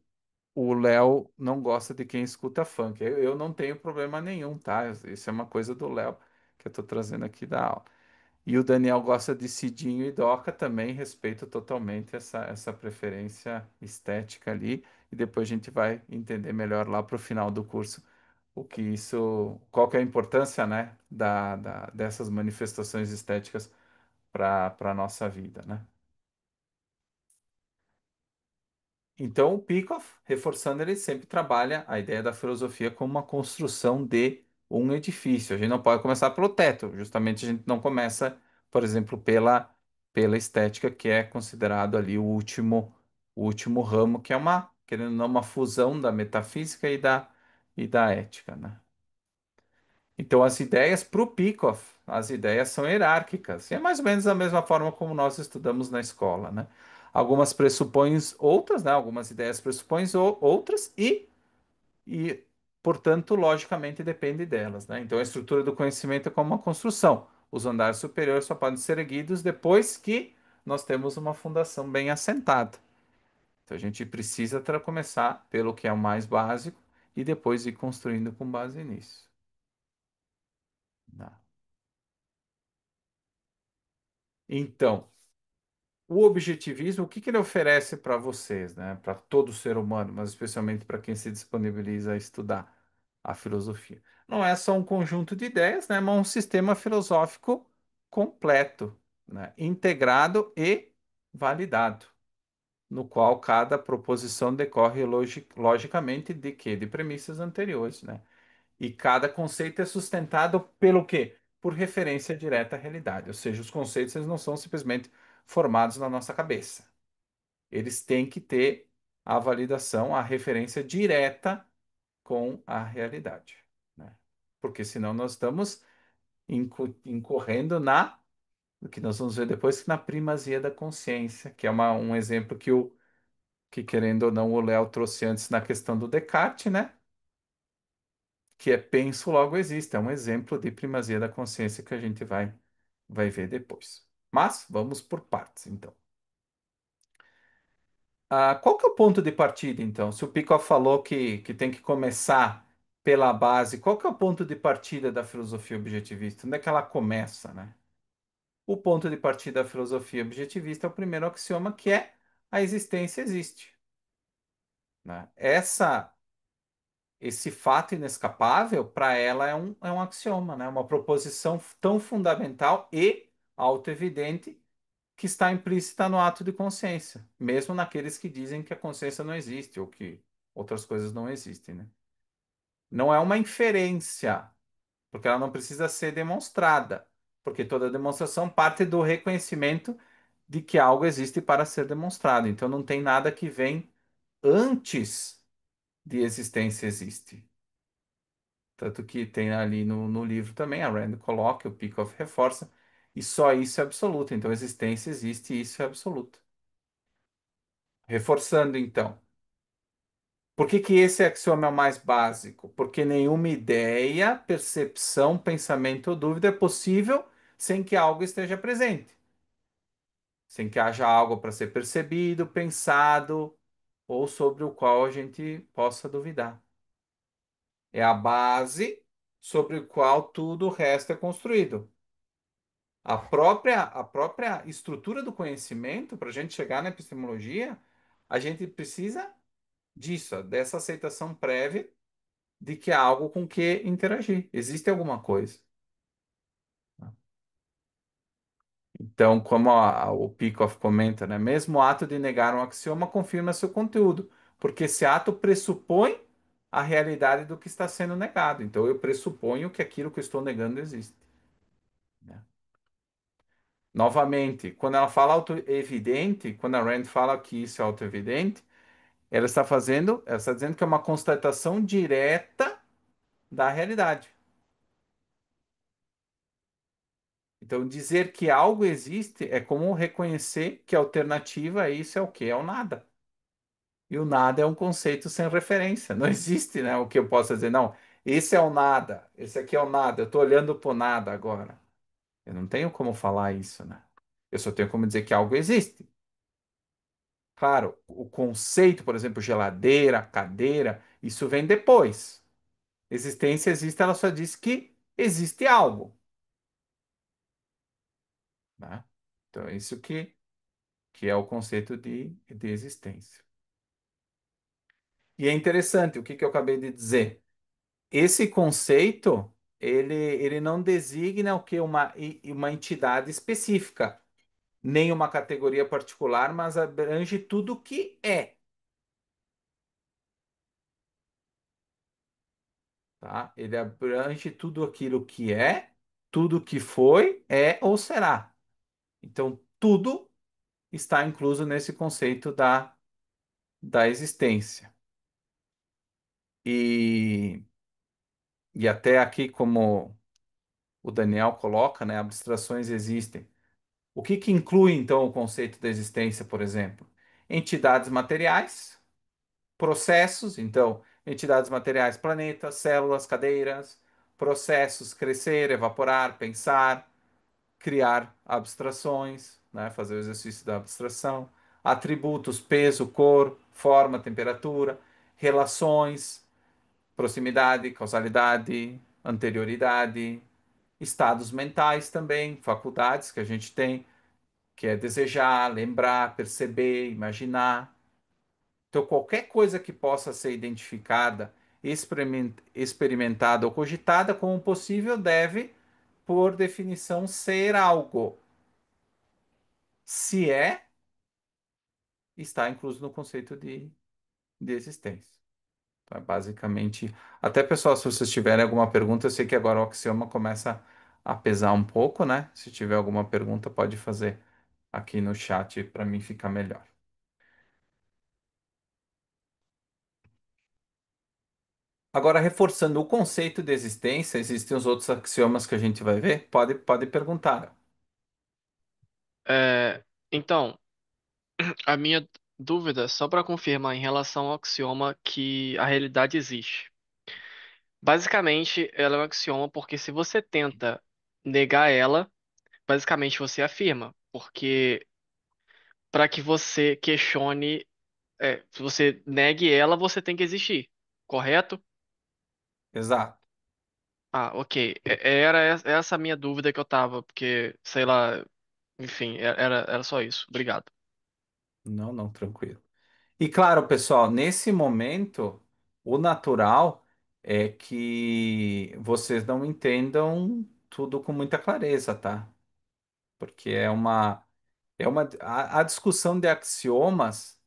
o Léo não gosta de quem escuta funk. Eu não tenho problema nenhum, tá? Isso é uma coisa do Léo que eu estou trazendo aqui da aula. E o Daniel gosta de Cidinho e Doca também, respeito totalmente essa preferência estética ali. E depois a gente vai entender melhor lá para o final do curso qual que é a importância, né, dessas manifestações estéticas para a nossa vida, né? Então, o Peikoff, reforçando, ele sempre trabalha a ideia da filosofia como uma construção de um edifício. A gente não pode começar pelo teto, justamente a gente não começa, por exemplo, pela estética, que é considerado ali o último ramo, que é uma, querendo ou não, uma fusão da metafísica e da ética, né? Então, as ideias para o Peikoff, as ideias são hierárquicas, e é mais ou menos da mesma forma como nós estudamos na escola, né? Algumas pressupõem outras, né? Algumas ideias pressupõem outras e, portanto, logicamente depende delas, né? Então, a estrutura do conhecimento é como uma construção. Os andares superiores só podem ser erguidos depois que nós temos uma fundação bem assentada. Então, a gente precisa começar pelo que é o mais básico e depois ir construindo com base nisso, né? Então, o objetivismo, o que que ele oferece para vocês, né? Para todo ser humano, mas especialmente para quem se disponibiliza a estudar a filosofia. Não é só um conjunto de ideias, né? Mas um sistema filosófico completo, né? Integrado e validado, no qual cada proposição decorre logicamente de quê? De premissas anteriores, né? E cada conceito é sustentado pelo quê? Por referência direta à realidade. Ou seja, os conceitos eles não são simplesmente formados na nossa cabeça. Eles têm que ter a validação, a referência direta com a realidade, né? Porque senão nós estamos incorrendo o que nós vamos ver depois, que na primazia da consciência, que é um exemplo que querendo ou não, o Léo trouxe antes na questão do Descartes, né? Que é penso, logo existe. É um exemplo de primazia da consciência que a gente vai ver depois. Mas vamos por partes, então. Qual que é o ponto de partida, então? Se o Pico falou que tem que começar pela base, qual que é o ponto de partida da filosofia objetivista? Onde é que ela começa, né? O ponto de partida da filosofia objetivista é o primeiro axioma, que é a existência existe, né? Esse fato inescapável, para ela, é um axioma, né? Uma proposição tão fundamental e autoevidente que está implícita no ato de consciência, mesmo naqueles que dizem que a consciência não existe ou que outras coisas não existem, né? Não é uma inferência, porque ela não precisa ser demonstrada, porque toda demonstração parte do reconhecimento de que algo existe para ser demonstrado. Então não tem nada que vem antes de existência existe. Tanto que tem ali no livro também, a Rand coloca, o Peikoff reforça, e só isso é absoluto. Então, existência existe e isso é absoluto. Reforçando, então, por que que esse axioma é o mais básico? Porque nenhuma ideia, percepção, pensamento ou dúvida é possível sem que algo esteja presente, sem que haja algo para ser percebido, pensado ou sobre o qual a gente possa duvidar. É a base sobre o qual tudo o resto é construído. A própria estrutura do conhecimento, para a gente chegar na epistemologia, a gente precisa disso, ó, dessa aceitação prévia de que há algo com que interagir. Existe alguma coisa. Então, como o Peikoff comenta, né? Mesmo o ato de negar um axioma confirma seu conteúdo, porque esse ato pressupõe a realidade do que está sendo negado. Então, eu pressuponho que aquilo que eu estou negando existe, né? Novamente, quando ela fala auto-evidente, quando a Rand fala que isso é auto-evidente, ela está dizendo que é uma constatação direta da realidade. Então, dizer que algo existe é como reconhecer que a alternativa a isso é o quê? É o nada. E o nada é um conceito sem referência. Não existe, né? O que eu possa dizer, não, esse é o nada, esse aqui é o nada, eu estou olhando para o nada agora. Eu não tenho como falar isso, né? Eu só tenho como dizer que algo existe. Claro, o conceito, por exemplo, geladeira, cadeira, isso vem depois. Existência existe, ela só diz que existe algo, né? Então, é isso que é o conceito de existência. E é interessante, o que eu acabei de dizer? Esse conceito, ele não designa o que uma entidade específica, nem uma categoria particular, mas abrange tudo o que é, tá? Ele abrange tudo aquilo que é, tudo que foi, é ou será. Então, tudo está incluso nesse conceito da existência. E, e até aqui, como o Daniel coloca, né, abstrações existem. O que que inclui, então, o conceito da existência, por exemplo? Entidades materiais, processos, então, entidades materiais, planetas, células, cadeiras, processos, crescer, evaporar, pensar, criar abstrações, né, fazer o exercício da abstração, atributos, peso, cor, forma, temperatura, relações, proximidade, causalidade, anterioridade, estados mentais também, faculdades que a gente tem, que é desejar, lembrar, perceber, imaginar. Então, qualquer coisa que possa ser identificada, experimentada ou cogitada como possível deve, por definição, ser algo. Se é, está incluso no conceito de existência. Então, é basicamente. Até, pessoal, se vocês tiverem alguma pergunta, eu sei que agora o axioma começa a pesar um pouco, né? Se tiver alguma pergunta, pode fazer aqui no chat para mim ficar melhor. Agora, reforçando o conceito de existência, existem os outros axiomas que a gente vai ver? Pode perguntar. É, então, a minha dúvida, só para confirmar em relação ao axioma que a realidade existe. Basicamente, ela é um axioma porque se você tenta negar ela, basicamente você afirma. Porque para que você questione, se você negue ela, você tem que existir, correto? Exato. Ah, ok. Essa a minha dúvida que eu tava, porque, sei lá, enfim, era só isso. Obrigado. Não, não, tranquilo. E claro, pessoal, nesse momento, o natural é que vocês não entendam tudo com muita clareza, tá? Porque a discussão de axiomas,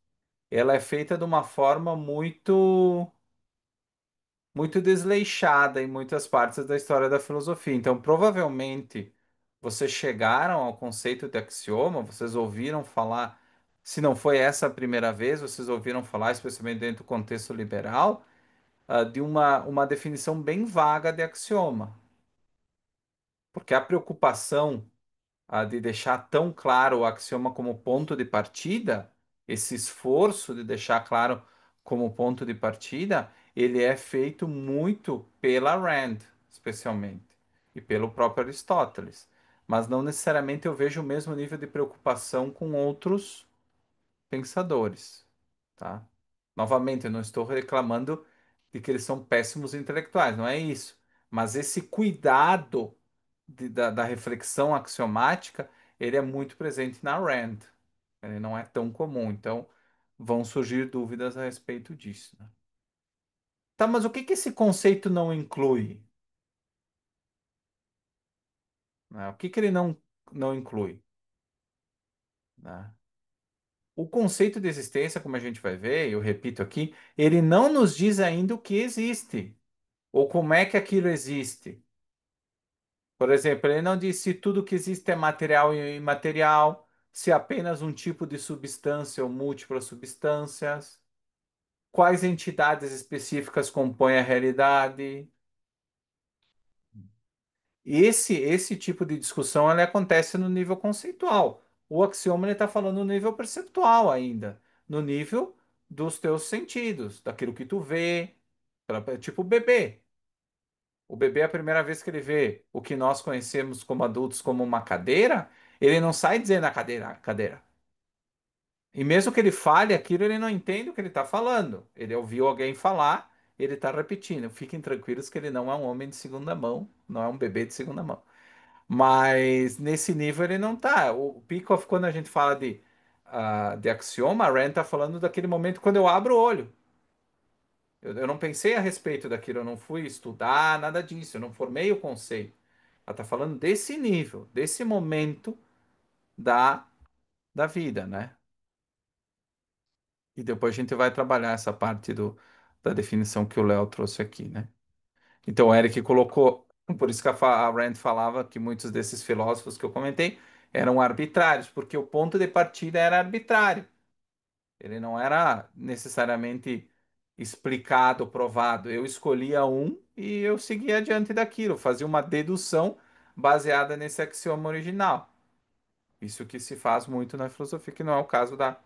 ela é feita de uma forma muito desleixada em muitas partes da história da filosofia. Então, provavelmente, vocês chegaram ao conceito de axioma, vocês ouviram falar, se não foi essa a primeira vez, vocês ouviram falar, especialmente dentro do contexto liberal, de uma definição bem vaga de axioma. Porque a preocupação de deixar tão claro o axioma como ponto de partida, esse esforço de deixar claro como ponto de partida, ele é feito muito pela Rand, especialmente, e pelo próprio Aristóteles. Mas não necessariamente eu vejo o mesmo nível de preocupação com outros pensadores, tá? Novamente, eu não estou reclamando de que eles são péssimos intelectuais, não é isso. Mas esse cuidado da reflexão axiomática, ele é muito presente na Rand. Ele não é tão comum, então vão surgir dúvidas a respeito disso, né? Tá, mas o que que esse conceito não inclui, né? O que que ele não inclui, né? O conceito de existência, como a gente vai ver, eu repito aqui, ele não nos diz ainda o que existe, ou como é que aquilo existe. Por exemplo, ele não diz se tudo que existe é material e imaterial, se apenas um tipo de substância ou múltiplas substâncias, quais entidades específicas compõem a realidade. E esse tipo de discussão ele acontece no nível conceitual. O axioma está falando no nível perceptual ainda, no nível dos teus sentidos, daquilo que tu vê, tipo o bebê. O bebê, a primeira vez que ele vê o que nós conhecemos como adultos como uma cadeira, ele não sai dizendo a cadeira, cadeira. E mesmo que ele fale aquilo, ele não entende o que ele está falando. Ele ouviu alguém falar, ele está repetindo. Fiquem tranquilos que ele não é um homem de segunda mão, não é um bebê de segunda mão. Mas nesse nível ele não tá. O Peikoff, quando a gente fala de axioma, a Rand está falando daquele momento quando eu abro o olho. Eu não pensei a respeito daquilo, eu não fui estudar nada disso, eu não formei o conceito. Ela está falando desse nível, desse momento da, da vida, né? E depois a gente vai trabalhar essa parte da definição que o Léo trouxe aqui, né? Então o Eric colocou, por isso que a Rand falava que muitos desses filósofos que eu comentei, eram arbitrários, porque o ponto de partida era arbitrário. Ele não era necessariamente explicado, provado. Eu escolhia um e eu seguia adiante daquilo, fazia uma dedução baseada nesse axioma original. Isso que se faz muito na filosofia, que não é o caso da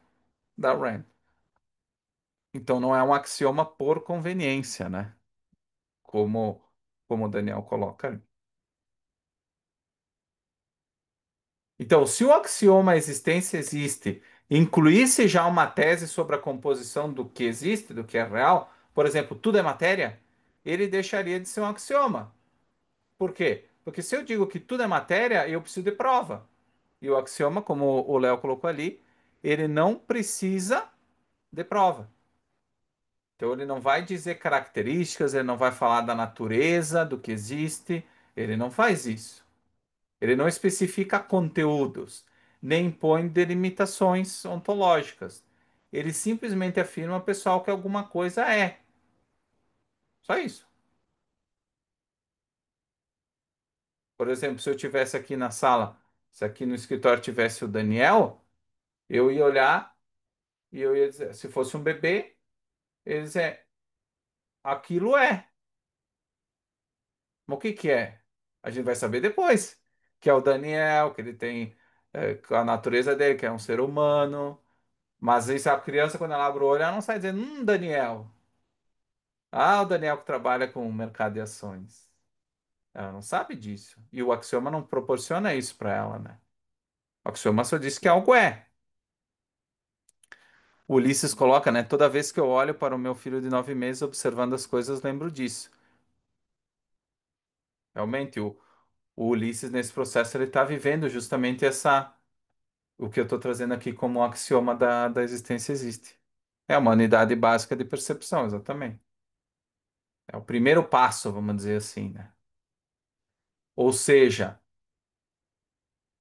Rand. Então não é um axioma por conveniência, né? Como, como o Daniel coloca ali. Então, se o axioma existência existe, incluísse já uma tese sobre a composição do que existe, do que é real, por exemplo, tudo é matéria, ele deixaria de ser um axioma. Por quê? Porque se eu digo que tudo é matéria, eu preciso de prova. E o axioma, como o Léo colocou ali, ele não precisa de prova. Então, ele não vai dizer características, ele não vai falar da natureza, do que existe, ele não faz isso. Ele não especifica conteúdos, nem impõe delimitações ontológicas. Ele simplesmente afirma, pessoal, que alguma coisa é. Só isso. Por exemplo, se eu tivesse aqui na sala, se aqui no escritório tivesse o Daniel, eu ia olhar e eu ia dizer, se fosse um bebê, ele ia dizer, aquilo é. Mas o que que é? A gente vai saber depois. Que é o Daniel, que ele tem a natureza dele, que é um ser humano. Mas isso, a criança, quando ela abre o olho, ela não sai dizendo, Daniel. Ah, o Daniel que trabalha com o mercado de ações. Ela não sabe disso. E o axioma não proporciona isso para ela, né? O axioma só diz que algo é. O Ulisses coloca, né? Toda vez que eu olho para o meu filho de 9 meses observando as coisas, lembro disso. Realmente, o Ulisses, nesse processo, ele está vivendo justamente essa. O que eu estou trazendo aqui como um axioma da existência existe. É uma unidade básica de percepção, exatamente. É o primeiro passo, vamos dizer assim, né? Ou seja,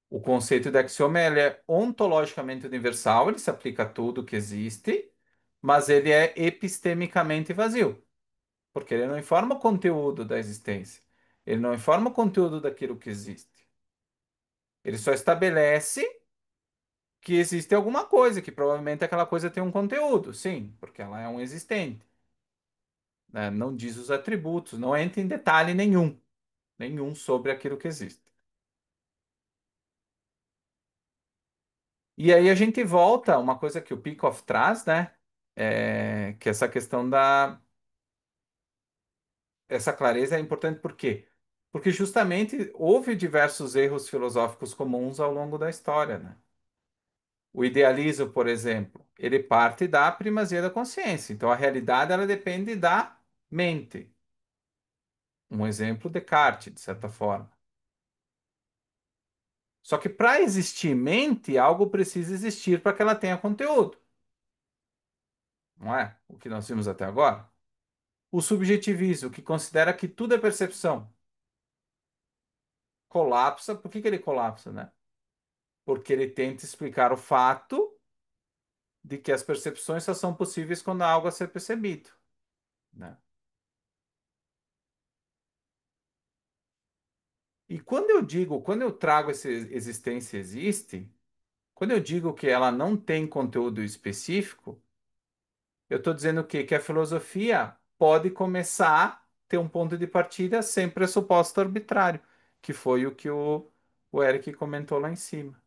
o conceito de axioma ele é ontologicamente universal, ele se aplica a tudo que existe, mas ele é epistemicamente vazio, porque ele não informa o conteúdo da existência. Ele não informa o conteúdo daquilo que existe. Ele só estabelece que existe alguma coisa, que provavelmente aquela coisa tem um conteúdo, sim, porque ela é um existente, né? Não diz os atributos, não entra em detalhe nenhum sobre aquilo que existe. E aí a gente volta a uma coisa que o Peikoff traz, né? Que essa questão essa clareza é importante por quê? Porque justamente houve diversos erros filosóficos comuns ao longo da história, né? O idealismo, por exemplo, ele parte da primazia da consciência. Então a realidade ela depende da mente. Um exemplo, Descartes, de certa forma. Só que para existir mente, algo precisa existir para que ela tenha conteúdo, não é? O que nós vimos até agora. O subjetivismo, que considera que tudo é percepção, colapsa. Por que que ele colapsa, né? Porque ele tenta explicar o fato de que as percepções só são possíveis quando há algo a ser percebido, né? E quando eu trago essa existência existe, quando eu digo que ela não tem conteúdo específico, eu estou dizendo o quê? Que a filosofia pode começar a ter um ponto de partida sem pressuposto arbitrário, que foi o que o Eric comentou lá em cima.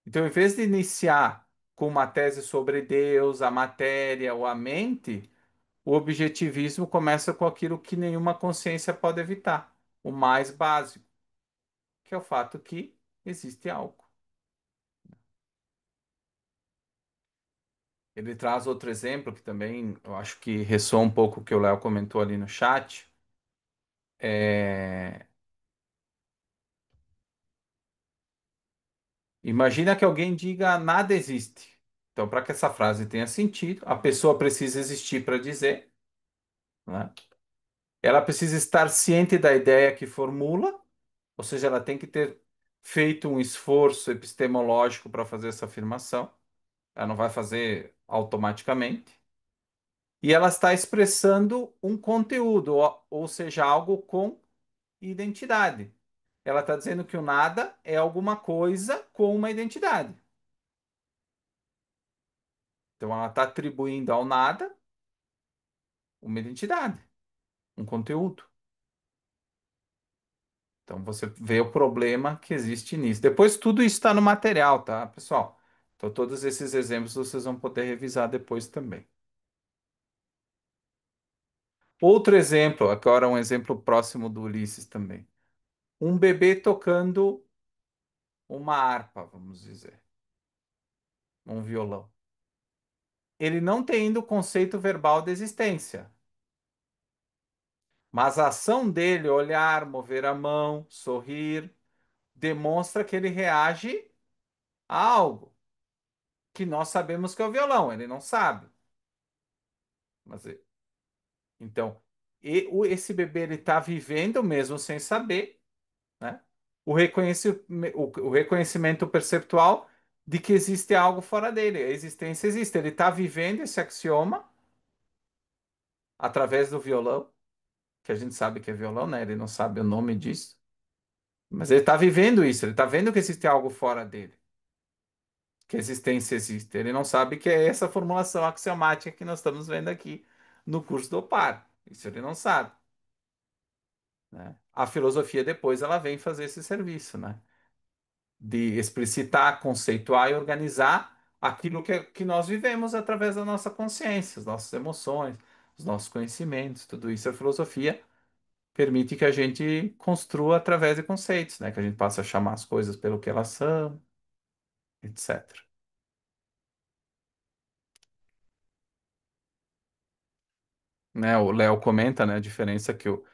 Então, em vez de iniciar com uma tese sobre Deus, a matéria ou a mente, o objetivismo começa com aquilo que nenhuma consciência pode evitar, o mais básico, que é o fato que existe algo. Ele traz outro exemplo que também eu acho que ressoa um pouco o que o Léo comentou ali no chat. É, Imagina que alguém diga nada existe. Então, para que essa frase tenha sentido, a pessoa precisa existir para dizer, né? Ela precisa estar ciente da ideia que formula, ou seja, ela tem que ter feito um esforço epistemológico para fazer essa afirmação. Ela não vai fazer automaticamente. E ela está expressando um conteúdo, ou seja, algo com identidade. Ela está dizendo que o nada é alguma coisa com uma identidade. Então ela está atribuindo ao nada uma identidade, um conteúdo. Então você vê o problema que existe nisso. Depois tudo isso está no material, tá, pessoal? Então todos esses exemplos vocês vão poder revisar depois também. Outro exemplo, agora um exemplo próximo do Ulisses também. Um bebê tocando uma harpa, vamos dizer, um violão. Ele não tem ainda o conceito verbal de existência, mas a ação dele, olhar, mover a mão, sorrir, demonstra que ele reage a algo que nós sabemos que é o violão, ele não sabe. Mas então, esse bebê ele está vivendo mesmo sem saber, né? O reconhecimento perceptual de que existe algo fora dele, a existência existe. Ele está vivendo esse axioma através do violão, que a gente sabe que é violão, né? Ele não sabe o nome disso, mas ele está vivendo isso. Ele está vendo que existe algo fora dele, que a existência existe. Ele não sabe que é essa formulação axiomática que nós estamos vendo aqui no curso do par. Isso ele não sabe, né? A filosofia depois ela vem fazer esse serviço, né? De explicitar, conceituar e organizar aquilo que nós vivemos através da nossa consciência, as nossas emoções, os nossos conhecimentos, tudo isso a filosofia permite que a gente construa através de conceitos, né? Que a gente possa chamar as coisas pelo que elas são, etc. Né? O Léo comenta, né, a diferença que o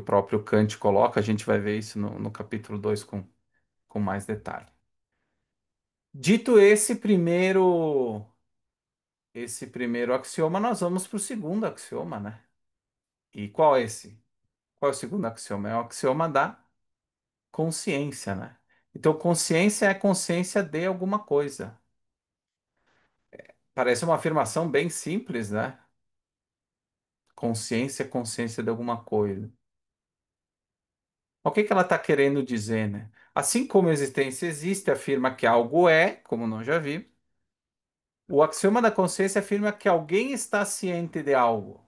próprio Kant coloca, a gente vai ver isso no capítulo 2 com mais detalhe. Dito esse primeiro axioma, nós vamos para o segundo axioma, né? E qual é esse? Qual é o segundo axioma? É o axioma da consciência, né? Então, consciência é consciência de alguma coisa. Parece uma afirmação bem simples, né? Consciência é consciência de alguma coisa. O que que ela está querendo dizer, né? Assim como a existência existe, afirma que algo é, como nós já vimos, o axioma da consciência afirma que alguém está ciente de algo.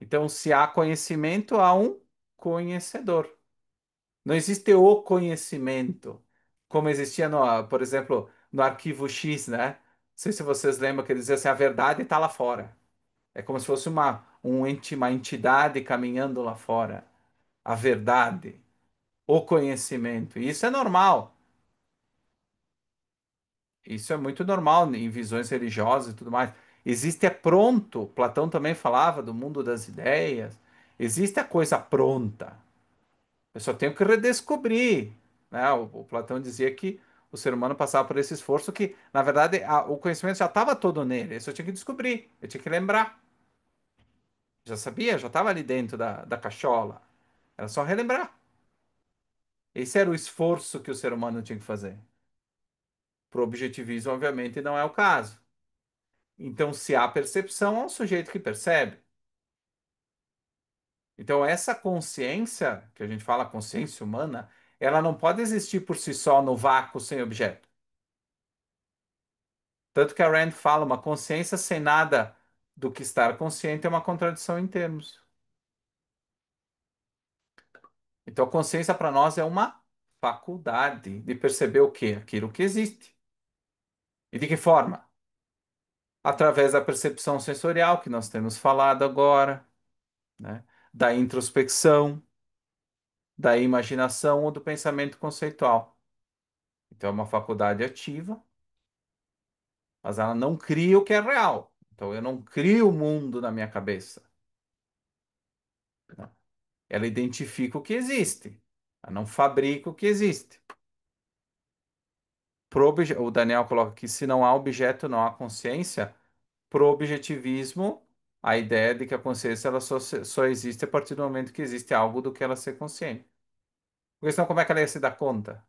Então, se há conhecimento, há um conhecedor. Não existe o conhecimento, como existia, por exemplo, no arquivo X, né? Não sei se vocês lembram que ele dizia assim, a verdade está lá fora. É como se fosse uma entidade caminhando lá fora. A verdade, o conhecimento. E isso é normal. Isso é muito normal em visões religiosas e tudo mais. Existe pronto. Platão também falava do mundo das ideias. Existe a coisa pronta. Eu só tenho que redescobrir, né? O Platão dizia que o ser humano passava por esse esforço que, na verdade, o conhecimento já estava todo nele. Eu só tinha que descobrir, eu tinha que lembrar. Já sabia, já estava ali dentro da cachola. Era só relembrar. Esse era o esforço que o ser humano tinha que fazer. Para o objetivismo, obviamente, não é o caso. Então, se há percepção, é um sujeito que percebe. Então, essa consciência, que a gente fala consciência humana, ela não pode existir por si só no vácuo sem objeto. Tanto que a Rand fala, uma consciência sem nada do que estar consciente é uma contradição em termos. Então, a consciência para nós é uma faculdade de perceber o quê? Aquilo que existe. E de que forma? Através da percepção sensorial, que nós temos falado agora, né? Da introspecção, da imaginação ou do pensamento conceitual. Então, é uma faculdade ativa, mas ela não cria o que é real. Então, eu não crio o mundo na minha cabeça, né? Ela identifica o que existe. Ela não fabrica o que existe. O Daniel coloca que se não há objeto, não há consciência. Pro objetivismo, a ideia de que a consciência ela só existe a partir do momento que existe algo do que ela ser consciente. Porque senão, como é que ela ia se dar conta?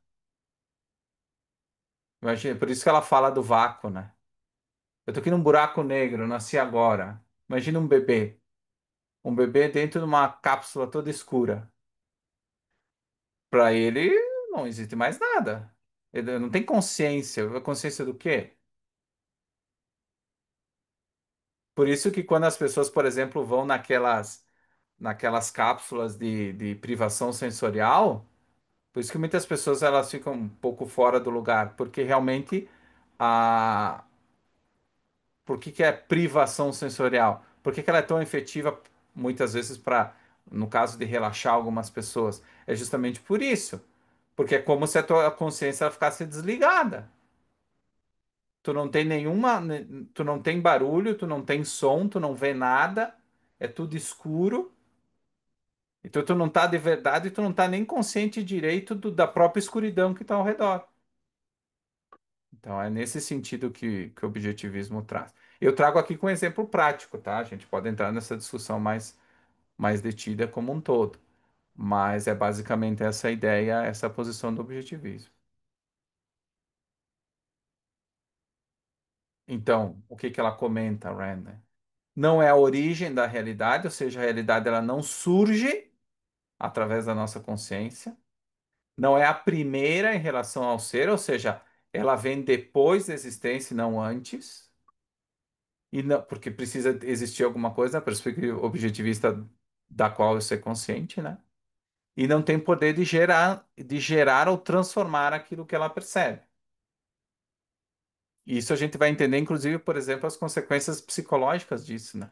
Imagina, por isso que ela fala do vácuo, né? Eu tô aqui num buraco negro, nasci agora. Imagina um bebê. um bebê dentro de uma cápsula toda escura. Para ele, não existe mais nada. Ele não tem consciência. Consciência do quê? Por isso que quando as pessoas, por exemplo, vão naquelas cápsulas de privação sensorial, por isso que muitas pessoas elas ficam um pouco fora do lugar, porque realmente a por que que é privação sensorial? Por que que ela é tão efetiva muitas vezes para, no caso de relaxar algumas pessoas? É justamente por isso. Porque é como se a tua consciência ela ficasse desligada. Tu não tem tu não tem barulho, tu não tem som, tu não vê nada, é tudo escuro. Então tu não tá de verdade, tu não tá nem consciente direito da própria escuridão que está ao redor. Então é nesse sentido que o objetivismo traz. Eu trago aqui com um exemplo prático, tá? A gente pode entrar nessa discussão mais detida como um todo, mas é basicamente essa ideia, essa posição do objetivismo. Então, o que que ela comenta, Rand? Não é a origem da realidade, ou seja, a realidade ela não surge através da nossa consciência. Não é a primeira em relação ao ser, ou seja, ela vem depois da existência e não antes. E não, porque precisa existir alguma coisa na perspectiva objetivista da qual eu ser consciente, né? E não tem poder de gerar ou transformar aquilo que ela percebe. E isso a gente vai entender, inclusive, por exemplo, as consequências psicológicas disso, né?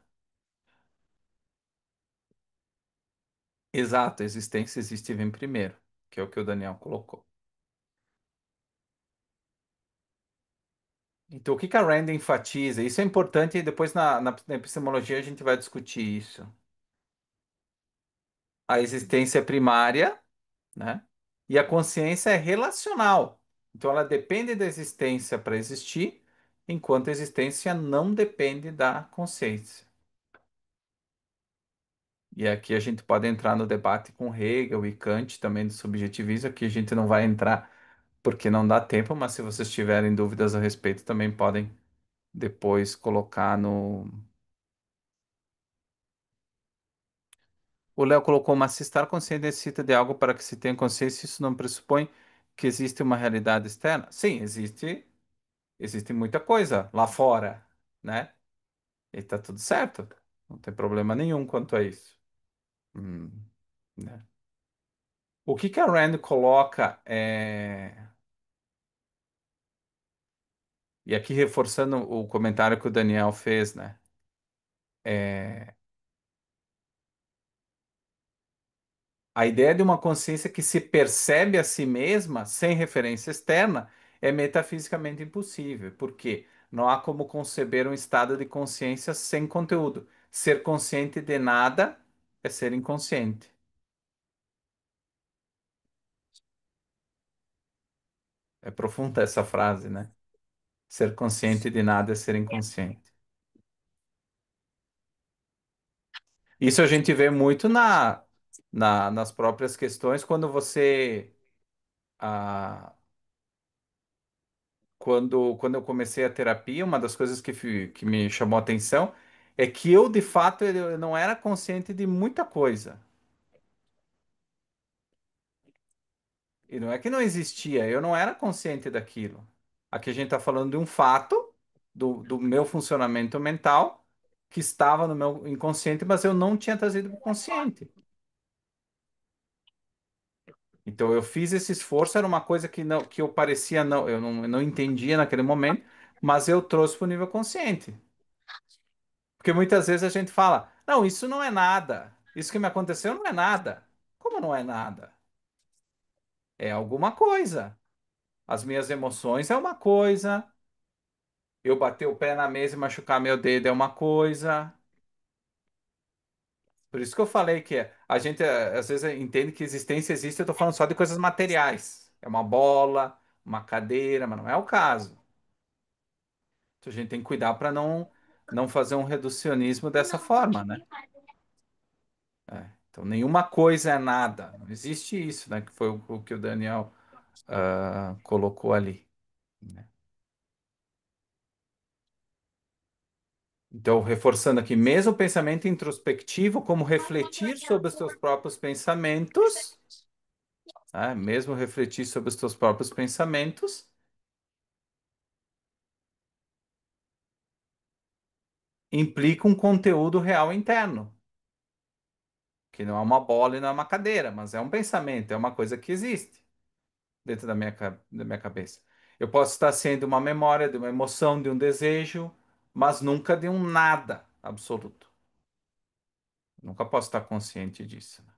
Exato, a existência existe e vem primeiro, que é o que o Daniel colocou. Então, o que que a Rand enfatiza? Isso é importante e depois na epistemologia a gente vai discutir isso. A existência é primária, né? E a consciência é relacional. Então, ela depende da existência para existir, enquanto a existência não depende da consciência. E aqui a gente pode entrar no debate com Hegel e Kant também do subjetivismo. Aqui a gente não vai entrar porque não dá tempo, mas se vocês tiverem dúvidas a respeito, também podem depois colocar no. O Léo colocou, mas se estar consciente necessita de algo para que se tenha consciência, isso não pressupõe que existe uma realidade externa? Sim, existe muita coisa lá fora, né? E tá tudo certo. Não tem problema nenhum quanto a isso. Hum, né? O que que a Rand coloca e aqui reforçando o comentário que o Daniel fez, né? É, a ideia de uma consciência que se percebe a si mesma sem referência externa é metafisicamente impossível, porque não há como conceber um estado de consciência sem conteúdo. Ser consciente de nada é ser inconsciente. É profunda essa frase, né? Ser consciente de nada é ser inconsciente. Isso a gente vê muito nas próprias questões quando ah, quando eu comecei a terapia, uma das coisas que me chamou a atenção é que eu, de fato, eu não era consciente de muita coisa. E não é que não existia, eu não era consciente daquilo. Aqui a gente está falando de um fato, do meu funcionamento mental, que estava no meu inconsciente, mas eu não tinha trazido para o consciente. Então eu fiz esse esforço, era uma coisa que eu parecia não, eu não entendia naquele momento, mas eu trouxe para o nível consciente. Porque muitas vezes a gente fala, não, isso não é nada. Isso que me aconteceu não é nada. Como não é nada? É alguma coisa. As minhas emoções é uma coisa. Eu bater o pé na mesa e machucar meu dedo é uma coisa. Por isso que eu falei que a gente às vezes entende que existência existe, eu estou falando só de coisas materiais. É uma bola, uma cadeira, mas não é o caso. Então a gente tem que cuidar para não fazer um reducionismo dessa forma, né? Então nenhuma coisa é nada. Não existe isso, né? Que foi o que o Daniel colocou ali, né? Então, reforçando aqui, mesmo o pensamento introspectivo, como refletir sobre os teus próprios pensamentos, né? Mesmo refletir sobre os teus próprios pensamentos, implica um conteúdo real interno, que não é uma bola e não é uma cadeira, mas é um pensamento, é uma coisa que existe dentro da minha cabeça. Eu posso estar sendo uma memória de uma emoção, de um desejo, mas nunca de um nada absoluto. Nunca posso estar consciente disso, né?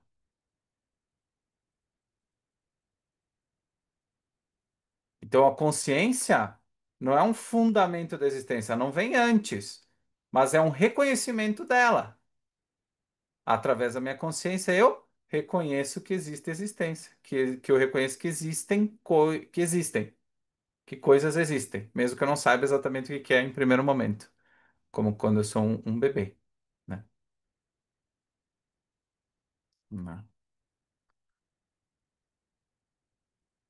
Então, a consciência não é um fundamento da existência, não vem antes, mas é um reconhecimento dela. Através da minha consciência, eu reconheço que existe existência, que eu reconheço que que existem, que coisas existem, mesmo que eu não saiba exatamente o que é em primeiro momento, como quando eu sou um bebê, né? Né?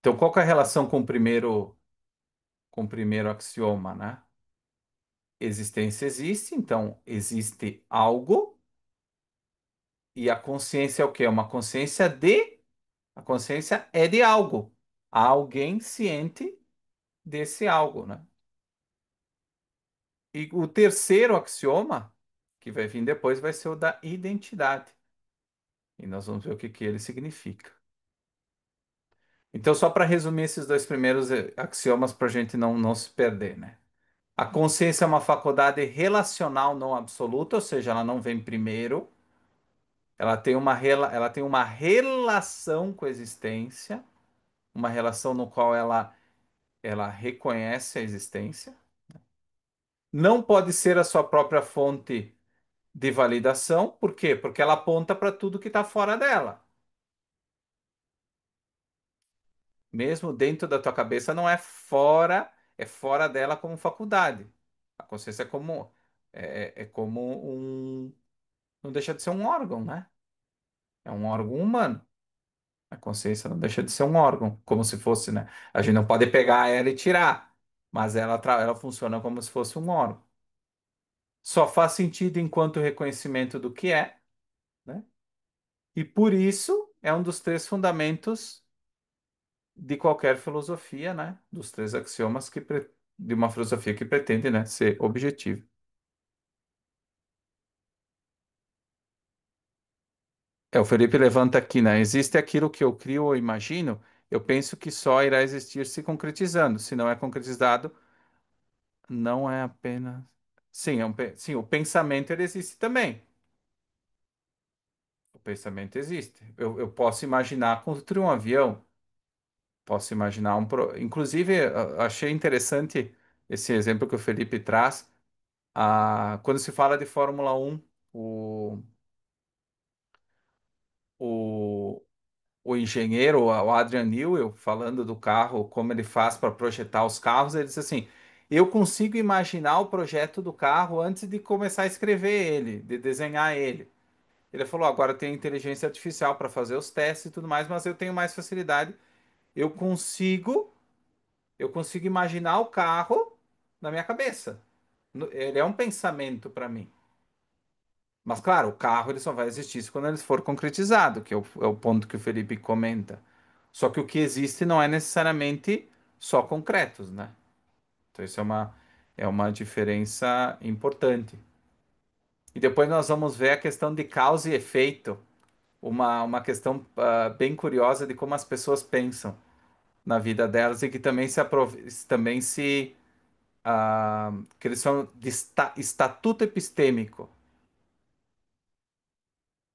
Então, qual que é a relação com o primeiro axioma, né? Existência existe, então existe algo, e a consciência é o quê? É uma consciência de. A consciência é de algo. Há alguém ciente desse algo, né? E o terceiro axioma, que vai vir depois, vai ser o da identidade. E nós vamos ver o que que ele significa. Então, só para resumir esses dois primeiros axiomas, para a gente não se perder, né? A consciência é uma faculdade relacional não absoluta, ou seja, ela não vem primeiro. Ela tem uma relação com a existência, uma relação no qual ela reconhece a existência. Não pode ser a sua própria fonte de validação, por quê? Porque ela aponta para tudo que está fora dela. Mesmo dentro da tua cabeça, não é fora, é fora dela como faculdade. A consciência é como não deixa de ser um órgão, né? É um órgão humano. A consciência não deixa de ser um órgão, como se fosse, né? A gente não pode pegar ela e tirar, mas ela funciona como se fosse um órgão. Só faz sentido enquanto reconhecimento do que é, né? E por isso é um dos três fundamentos de qualquer filosofia, né? Dos três axiomas de uma filosofia que pretende, né, ser objetiva. É, o Felipe levanta aqui, né? Existe aquilo que eu crio ou imagino, eu penso que só irá existir se concretizando. Se não é concretizado, não é apenas. Sim, sim, o pensamento ele existe também. O pensamento existe. Eu posso imaginar construir um avião, posso imaginar Inclusive, achei interessante esse exemplo que o Felipe traz. Quando se fala de Fórmula 1, o, o, o engenheiro, o Adrian Newey, falando do carro, como ele faz para projetar os carros, ele disse assim: eu consigo imaginar o projeto do carro antes de começar a escrever ele, de desenhar ele. Ele falou: agora tem inteligência artificial para fazer os testes e tudo mais, mas eu tenho mais facilidade. Eu consigo, eu consigo imaginar o carro na minha cabeça. Ele é um pensamento para mim. Mas, claro, o carro ele só vai existir quando ele for concretizado, que é o ponto que o Felipe comenta. Só que o que existe não é necessariamente só concretos, né? Então, isso é uma diferença importante. E depois nós vamos ver a questão de causa e efeito, uma questão bem curiosa de como as pessoas pensam na vida delas e que também que eles são de estatuto epistêmico,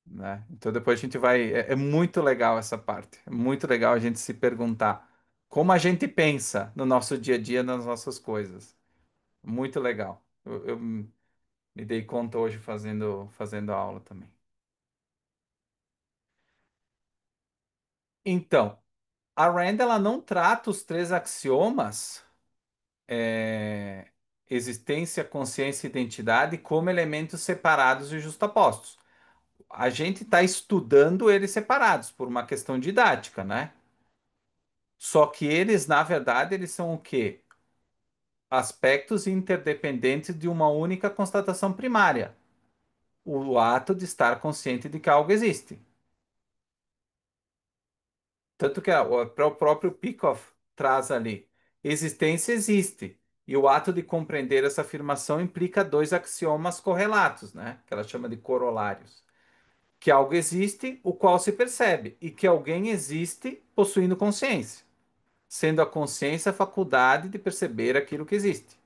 né? Então depois a gente vai. É muito legal essa parte. É muito legal a gente se perguntar como a gente pensa no nosso dia a dia, nas nossas coisas. Muito legal. Eu me dei conta hoje fazendo a aula também. Então, a Rand ela não trata os três axiomas, é, existência, consciência e identidade, como elementos separados e justapostos. A gente está estudando eles separados por uma questão didática, né? Só que eles, na verdade, eles são o quê? aspectos interdependentes de uma única constatação primária, o ato de estar consciente de que algo existe. Tanto que o próprio Peikoff traz ali, existência existe, e o ato de compreender essa afirmação implica dois axiomas correlatos, né? Que ela chama de corolários. Que algo existe, o qual se percebe, e que alguém existe possuindo consciência, sendo a consciência a faculdade de perceber aquilo que existe.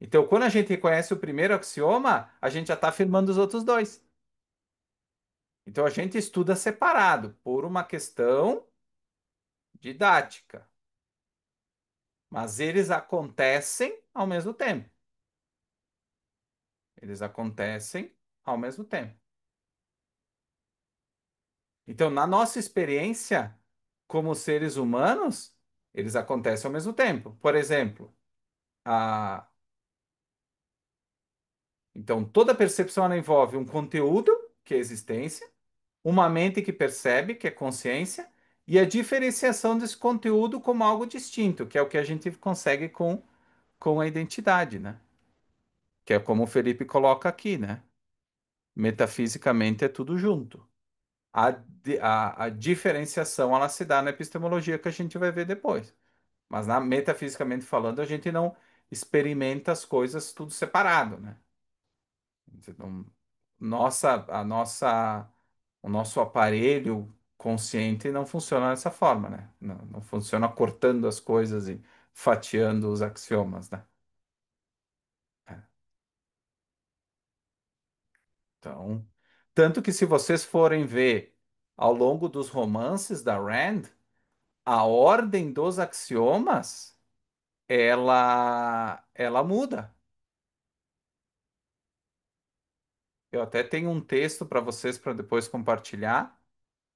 Então, quando a gente reconhece o primeiro axioma, a gente já está afirmando os outros dois. Então, a gente estuda separado, por uma questão didática, mas eles acontecem ao mesmo tempo. Eles acontecem ao mesmo tempo. Então, na nossa experiência como seres humanos, eles acontecem ao mesmo tempo. Por exemplo, a então, toda percepção ela envolve um conteúdo, que é a existência, uma mente que percebe, que é consciência, e a diferenciação desse conteúdo como algo distinto, que é o que a gente consegue com a identidade, né? Que é como o Felipe coloca aqui, né? Metafisicamente é tudo junto. A diferenciação ela se dá na epistemologia que a gente vai ver depois. Mas metafisicamente falando, a gente não experimenta as coisas tudo separado, né? Então, o nosso aparelho consciente não funciona dessa forma, né? Não funciona cortando as coisas e fatiando os axiomas, né? É. Então, tanto que se vocês forem ver ao longo dos romances da Rand, a ordem dos axiomas, ela muda. Eu até tenho um texto para vocês para depois compartilhar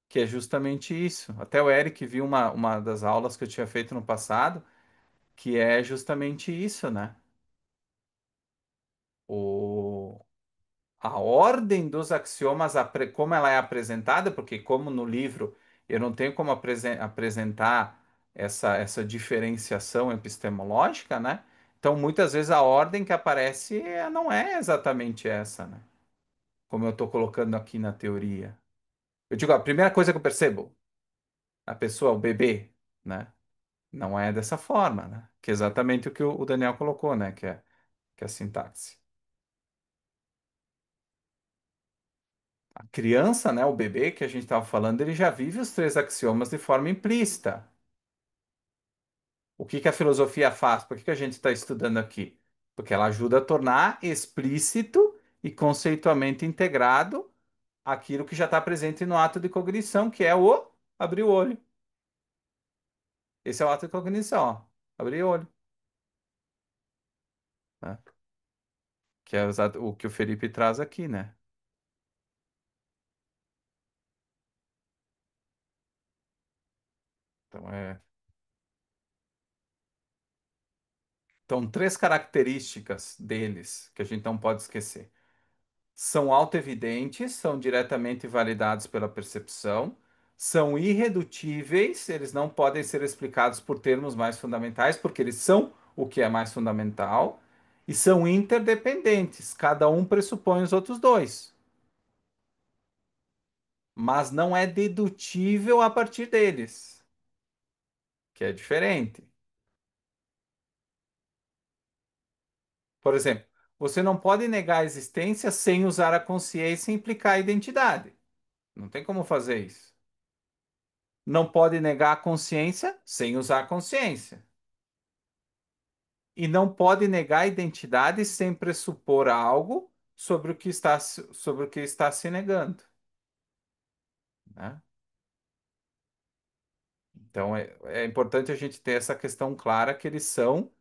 que é justamente isso. Até o Eric viu uma das aulas que eu tinha feito no passado, que é justamente isso, né? O, a ordem dos axiomas, como ela é apresentada, porque como no livro eu não tenho como apresentar essa diferenciação epistemológica, né? Então, muitas vezes a ordem que aparece não é exatamente essa, né? Como eu estou colocando aqui na teoria. Eu digo, a primeira coisa que eu percebo, a pessoa, o bebê, né? Não é dessa forma, né? Que é exatamente o que o Daniel colocou, né? Que é a sintaxe. A criança, né? O bebê que a gente estava falando, ele já vive os três axiomas de forma implícita. O que que a filosofia faz? Por que que a gente está estudando aqui? Porque ela ajuda a tornar explícito e conceitualmente integrado aquilo que já está presente no ato de cognição, que é o abrir o olho. Esse é o ato de cognição, ó. Abrir o olho, né? Que é o que o Felipe traz aqui, né? Então, três características deles que a gente não pode esquecer. São autoevidentes, são diretamente validados pela percepção, são irredutíveis, eles não podem ser explicados por termos mais fundamentais, porque eles são o que é mais fundamental, e são interdependentes, cada um pressupõe os outros dois, mas não é dedutível a partir deles, que é diferente. Por exemplo, você não pode negar a existência sem usar a consciência e implicar a identidade. Não tem como fazer isso. Não pode negar a consciência sem usar a consciência. E não pode negar a identidade sem pressupor algo sobre o que está se negando, né? Então é importante a gente ter essa questão clara que eles são,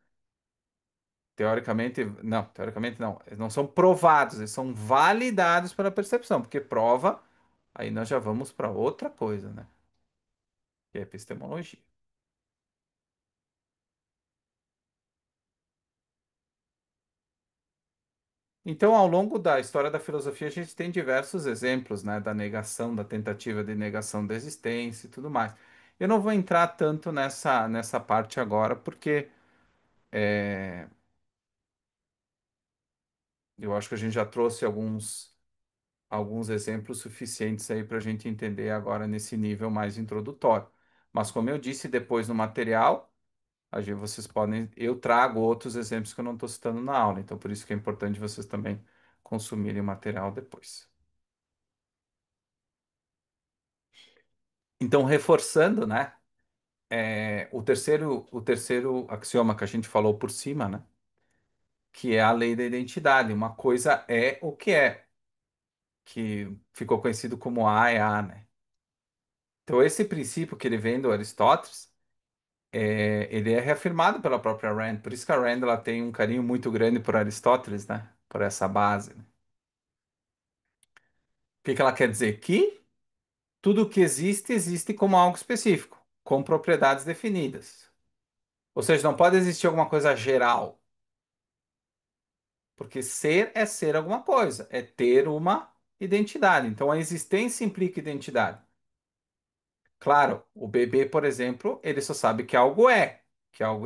teoricamente não, eles não são provados, eles são validados pela percepção, porque prova, aí nós já vamos para outra coisa, né? Que é epistemologia. Então, ao longo da história da filosofia, a gente tem diversos exemplos, né, da negação, da tentativa de negação da existência e tudo mais. Eu não vou entrar tanto nessa parte agora, porque É, eu acho que a gente já trouxe alguns exemplos suficientes aí para a gente entender agora nesse nível mais introdutório. Mas como eu disse depois no material, vocês podem, eu trago outros exemplos que eu não estou citando na aula, então por isso que é importante vocês também consumirem o material depois. Então, reforçando, né? O terceiro axioma que a gente falou por cima, né? Que é a lei da identidade. Uma coisa é o que é, que ficou conhecido como A é A, né? Então, esse princípio que ele vem do Aristóteles, ele é reafirmado pela própria Rand. Por isso que a Rand ela tem um carinho muito grande por Aristóteles, né? Por essa base, né? O que que ela quer dizer? Que tudo que existe, existe como algo específico, com propriedades definidas. Ou seja, não pode existir alguma coisa geral. Porque ser é ser alguma coisa, é ter uma identidade. Então a existência implica identidade. Claro, o bebê, por exemplo, ele só sabe que algo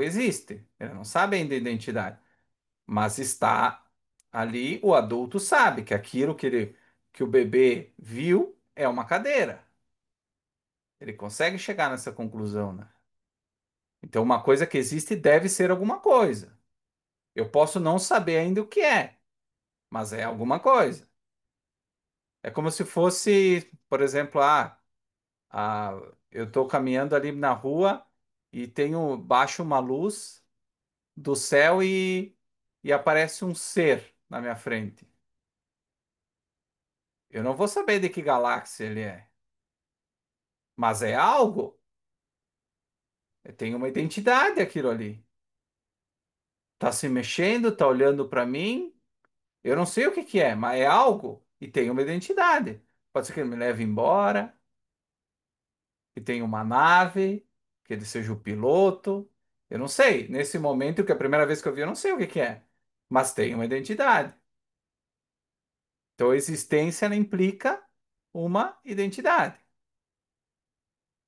existe. Ele não sabe ainda a identidade, mas está ali, o adulto sabe que aquilo que o bebê viu é uma cadeira. Ele consegue chegar nessa conclusão, né? Então uma coisa que existe deve ser alguma coisa. Eu posso não saber ainda o que é, mas é alguma coisa. É como se fosse, por exemplo, ah, eu estou caminhando ali na rua e tenho baixo uma luz do céu e aparece um ser na minha frente. Eu não vou saber de que galáxia ele é, mas é algo. Tem uma identidade aquilo ali. Tá se mexendo, tá olhando para mim. Eu não sei o que que é, mas é algo e tem uma identidade. Pode ser que ele me leve embora, que tenha uma nave, que ele seja o piloto. Eu não sei. Nesse momento, que é a primeira vez que eu vi, eu não sei o que que é. Mas tem uma identidade. Então, a existência ela implica uma identidade,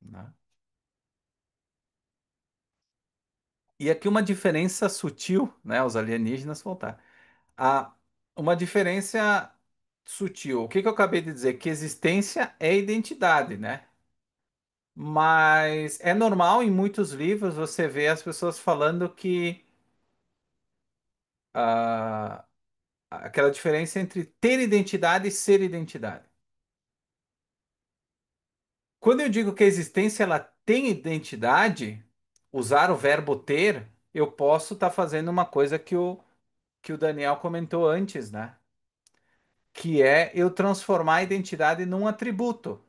né? E aqui uma diferença sutil, né? Os alienígenas voltar. A, uma diferença sutil. O que que eu acabei de dizer? Que existência é identidade, né? Mas é normal em muitos livros você ver as pessoas falando que ah, aquela diferença entre ter identidade e ser identidade. Quando eu digo que a existência ela tem identidade, usar o verbo ter, eu posso estar fazendo uma coisa que o Daniel comentou antes, né? Que é eu transformar a identidade num atributo.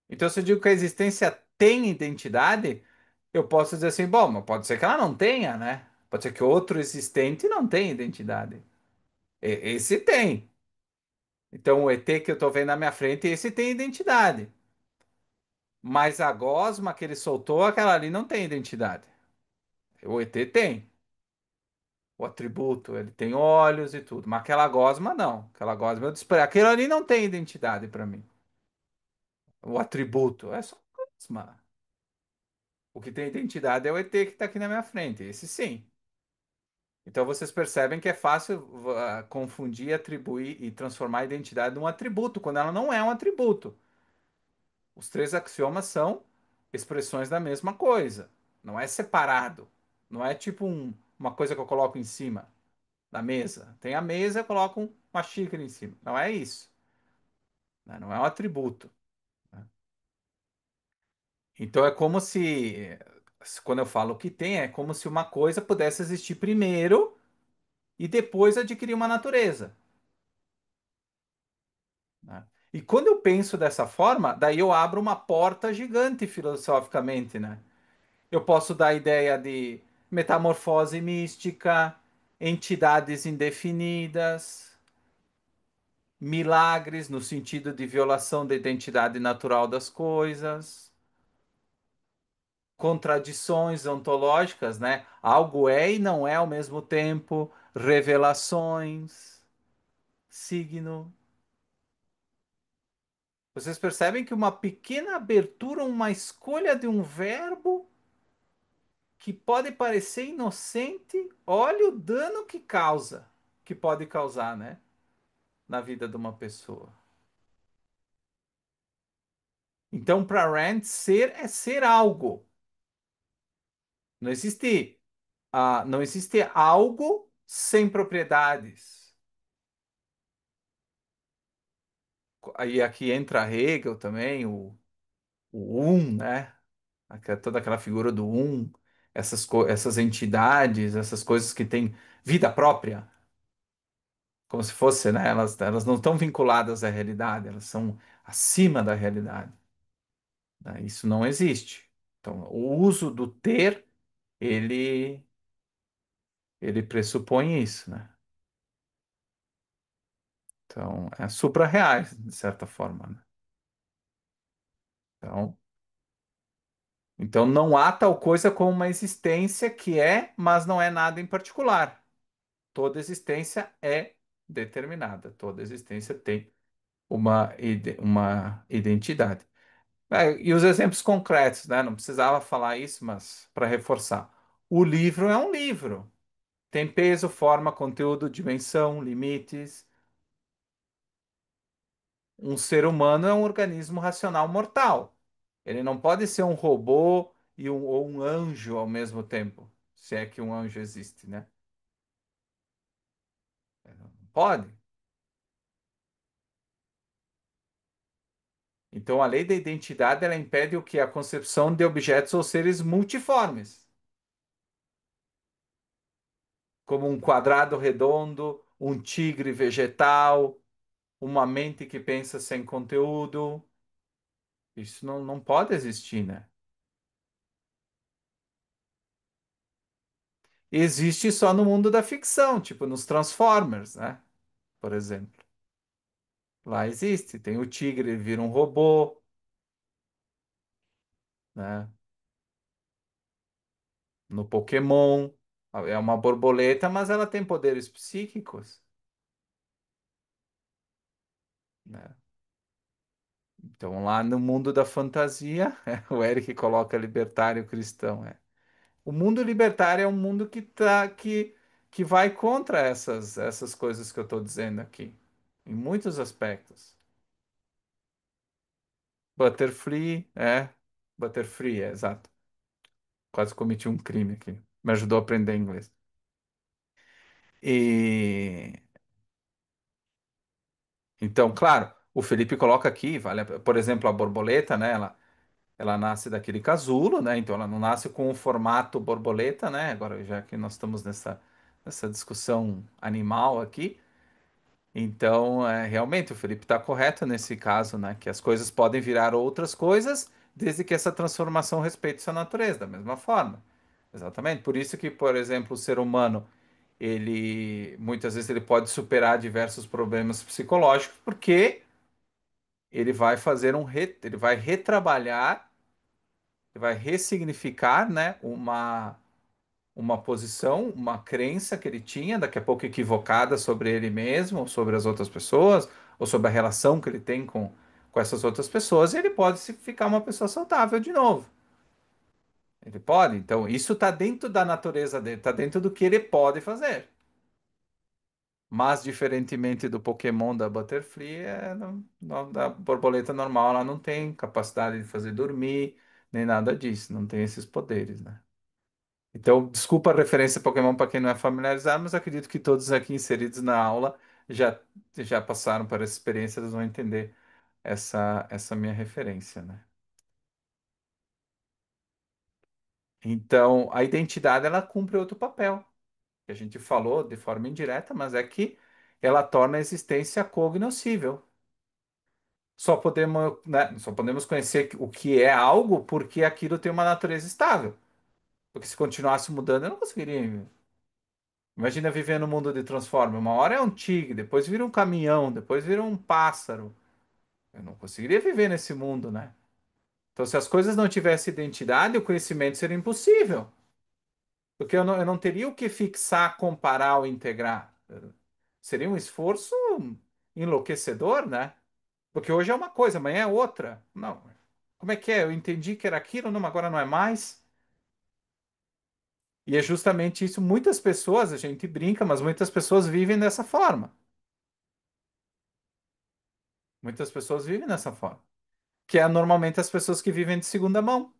Então, se eu digo que a existência tem identidade, eu posso dizer assim, bom, mas pode ser que ela não tenha, né? Pode ser que outro existente não tenha identidade. Esse tem. Então, o ET que eu estou vendo na minha frente, esse tem identidade. Mas a gosma que ele soltou, aquela ali não tem identidade. O ET tem. O atributo, ele tem olhos e tudo. Mas aquela gosma não. Aquela gosma eu desprezei. Aquilo ali não tem identidade para mim. O atributo é só gosma. O que tem identidade é o ET que está aqui na minha frente. Esse sim. Então vocês percebem que é fácil confundir, atribuir e transformar a identidade num atributo, quando ela não é um atributo. Os três axiomas são expressões da mesma coisa. Não é separado. Não é tipo uma coisa que eu coloco em cima da mesa. Tem a mesa, eu coloco uma xícara em cima. Não é isso, né? Não é um atributo, né? Então é como quando eu falo que tem, é como se uma coisa pudesse existir primeiro e depois adquirir uma natureza, né? E quando eu penso dessa forma, daí eu abro uma porta gigante filosoficamente, né? Eu posso dar a ideia de metamorfose mística, entidades indefinidas, milagres no sentido de violação da identidade natural das coisas, contradições ontológicas, né? Algo é e não é ao mesmo tempo, revelações, signo. Vocês percebem que uma pequena abertura, uma escolha de um verbo que pode parecer inocente, olha o dano que causa, que pode causar, né, na vida de uma pessoa. Então, para Rand, ser é ser algo. Não existe, não existe algo sem propriedades. Aí aqui entra Hegel também, o né? Toda aquela figura do essas entidades, essas coisas que têm vida própria, como se fosse, né? Elas não estão vinculadas à realidade, elas são acima da realidade, né? Isso não existe. Então, o uso do ter, ele, ele pressupõe isso, né? Então, é supra-reais, de certa forma, né? Então, não há tal coisa como uma existência que é, mas não é nada em particular. Toda existência é determinada, toda existência tem uma identidade. E os exemplos concretos, né? Não precisava falar isso, mas para reforçar. O livro é um livro. Tem peso, forma, conteúdo, dimensão, limites. Um ser humano é um organismo racional mortal. Ele não pode ser um robô ou um anjo ao mesmo tempo, se é que um anjo existe, né? Não pode. Então, a lei da identidade ela impede o que? A concepção de objetos ou seres multiformes, como um quadrado redondo, um tigre vegetal, uma mente que pensa sem conteúdo. Isso não pode existir, né? Existe só no mundo da ficção, tipo nos Transformers, né? Por exemplo. Lá existe. Tem o tigre, ele vira um robô, né? No Pokémon, é uma borboleta, mas ela tem poderes psíquicos, né? Então, lá no mundo da fantasia, o Eric coloca libertário cristão. O mundo libertário é um mundo que vai contra essas coisas que eu estou dizendo aqui, em muitos aspectos. Butterfree, Butterfree, exato. Quase cometi um crime aqui. Me ajudou a aprender inglês. E então, claro, o Felipe coloca aqui, por exemplo, a borboleta, né? Ela nasce daquele casulo, né? Então ela não nasce com o formato borboleta, né? Agora, já que nós estamos nessa discussão animal aqui, então realmente o Felipe está correto nesse caso, né? Que as coisas podem virar outras coisas desde que essa transformação respeite sua natureza, da mesma forma. Exatamente. Por isso que, por exemplo, o ser humano, ele muitas vezes ele pode superar diversos problemas psicológicos, porque ele vai ele vai retrabalhar, ele vai ressignificar, né, uma posição, uma crença que ele tinha, daqui a pouco equivocada sobre ele mesmo, ou sobre as outras pessoas, ou sobre a relação que ele tem com essas outras pessoas, e ele pode ficar uma pessoa saudável de novo. Ele pode. Então, isso está dentro da natureza dele, está dentro do que ele pode fazer. Mas, diferentemente do Pokémon da Butterfree, da borboleta normal, ela não tem capacidade de fazer dormir, nem nada disso, não tem esses poderes, né? Então, desculpa a referência Pokémon para quem não é familiarizado, mas acredito que todos aqui inseridos na aula já, já passaram por essa experiência, eles vão entender essa minha referência, né? Então, a identidade, ela cumpre outro papel, que a gente falou de forma indireta, mas é que ela torna a existência cognoscível. Só podemos conhecer o que é algo porque aquilo tem uma natureza estável. Porque se continuasse mudando, eu não conseguiria. Imagina viver no mundo de Transformers. Uma hora é um tigre, depois vira um caminhão, depois vira um pássaro. Eu não conseguiria viver nesse mundo, né? Então, se as coisas não tivessem identidade, o conhecimento seria impossível. Porque eu não teria o que fixar, comparar ou integrar. Seria um esforço enlouquecedor, né? Porque hoje é uma coisa, amanhã é outra. Não. Como é que é? Eu entendi que era aquilo, não, agora não é mais. E é justamente isso. Muitas pessoas, a gente brinca, mas muitas pessoas vivem dessa forma. Muitas pessoas vivem dessa forma. Que é normalmente as pessoas que vivem de segunda mão.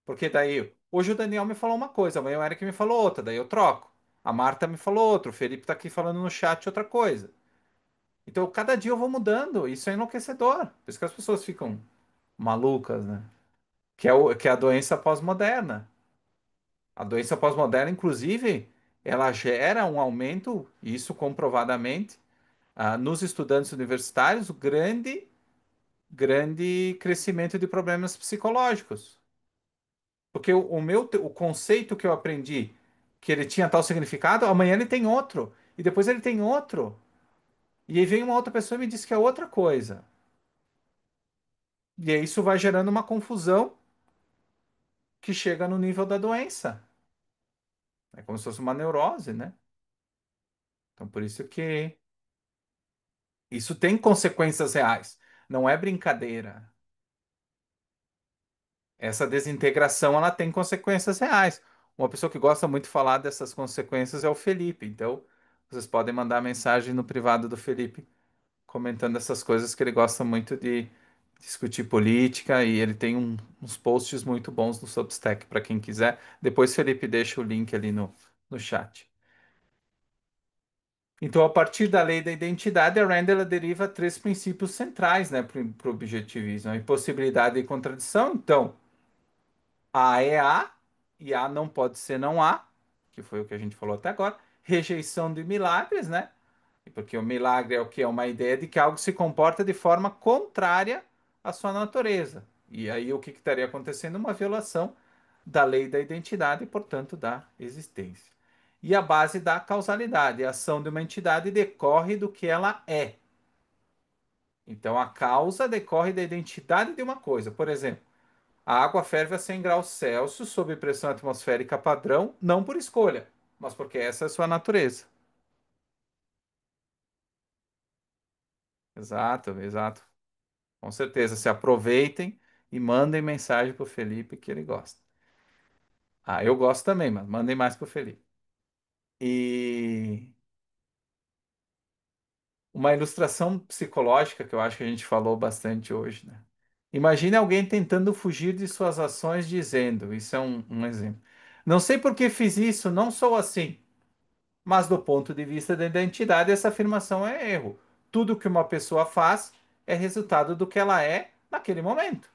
Porque daí, hoje o Daniel me falou uma coisa, amanhã o Eric me falou outra, daí eu troco. A Marta me falou outra, o Felipe tá aqui falando no chat outra coisa. Então, cada dia eu vou mudando. Isso é enlouquecedor. Por isso que as pessoas ficam malucas, né? Que é a doença pós-moderna. A doença pós-moderna, inclusive, ela gera um aumento, isso comprovadamente, nos estudantes universitários, o grande crescimento de problemas psicológicos. Porque o conceito que eu aprendi, que ele tinha tal significado, amanhã ele tem outro. E depois ele tem outro. E aí vem uma outra pessoa e me diz que é outra coisa. E aí isso vai gerando uma confusão que chega no nível da doença. É como se fosse uma neurose, né? Então, por isso que isso tem consequências reais. Não é brincadeira. Essa desintegração, ela tem consequências reais. Uma pessoa que gosta muito de falar dessas consequências é o Felipe. Então, vocês podem mandar mensagem no privado do Felipe comentando essas coisas que ele gosta muito de discutir política e ele tem uns posts muito bons no Substack para quem quiser. Depois, Felipe, deixa o link ali no chat. Então, a partir da lei da identidade, a Rand ela deriva três princípios centrais, né, para o objetivismo: a impossibilidade e contradição. Então, A é A e A não pode ser não A, que foi o que a gente falou até agora. Rejeição de milagres, né? Porque o milagre é o que? É uma ideia de que algo se comporta de forma contrária à sua natureza. E aí o que estaria acontecendo? Uma violação da lei da identidade e, portanto, da existência. E a base da causalidade. A ação de uma entidade decorre do que ela é. Então, a causa decorre da identidade de uma coisa. Por exemplo, a água ferve a 100 graus Celsius sob pressão atmosférica padrão, não por escolha, mas porque essa é a sua natureza. Exato, exato. Com certeza. Se aproveitem e mandem mensagem para o Felipe que ele gosta. Ah, eu gosto também, mas mandem mais para o Felipe. E uma ilustração psicológica que eu acho que a gente falou bastante hoje, né? Imagine alguém tentando fugir de suas ações dizendo, isso é um exemplo. Não sei por que fiz isso, não sou assim. Mas do ponto de vista da identidade, essa afirmação é erro. Tudo que uma pessoa faz é resultado do que ela é naquele momento.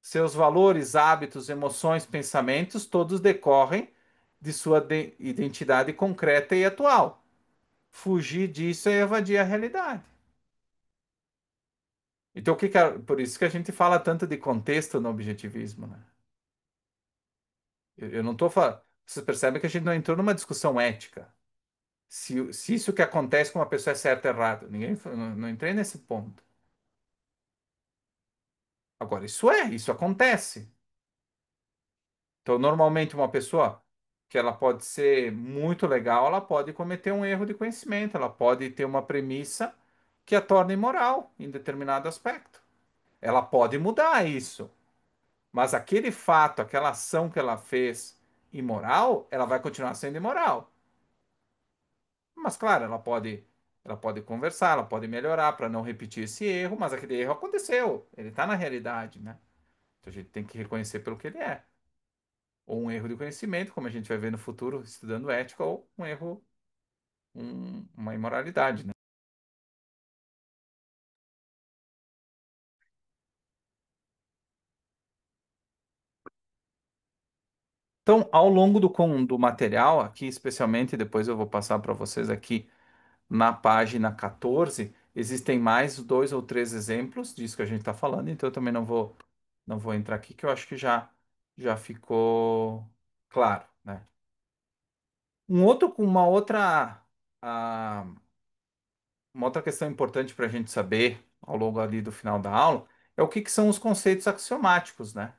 Seus valores, hábitos, emoções, pensamentos, todos decorrem de sua identidade concreta e atual. Fugir disso é evadir a realidade. Então, por isso que a gente fala tanto de contexto no objetivismo, né? Eu não estou falando. Vocês percebem que a gente não entrou numa discussão ética. Se isso que acontece com uma pessoa é certo ou errado. Não entrei nesse ponto. Agora, isso acontece. Então, normalmente, uma pessoa que ela pode ser muito legal, ela pode cometer um erro de conhecimento, ela pode ter uma premissa que a torna imoral em determinado aspecto. Ela pode mudar isso, mas aquele fato, aquela ação que ela fez imoral, ela vai continuar sendo imoral. Mas, claro, ela pode conversar, ela pode melhorar para não repetir esse erro, mas aquele erro aconteceu, ele está na realidade, né? Então, a gente tem que reconhecer pelo que ele é. Ou um erro de conhecimento, como a gente vai ver no futuro estudando ética, ou um erro, uma imoralidade, né? Então, ao longo do material, aqui especialmente, depois eu vou passar para vocês aqui na página 14, existem mais dois ou três exemplos disso que a gente está falando, então eu também não vou entrar aqui, que eu acho que já ficou claro, né? Ah, uma outra questão importante para a gente saber ao longo ali do final da aula é o que são os conceitos axiomáticos, né?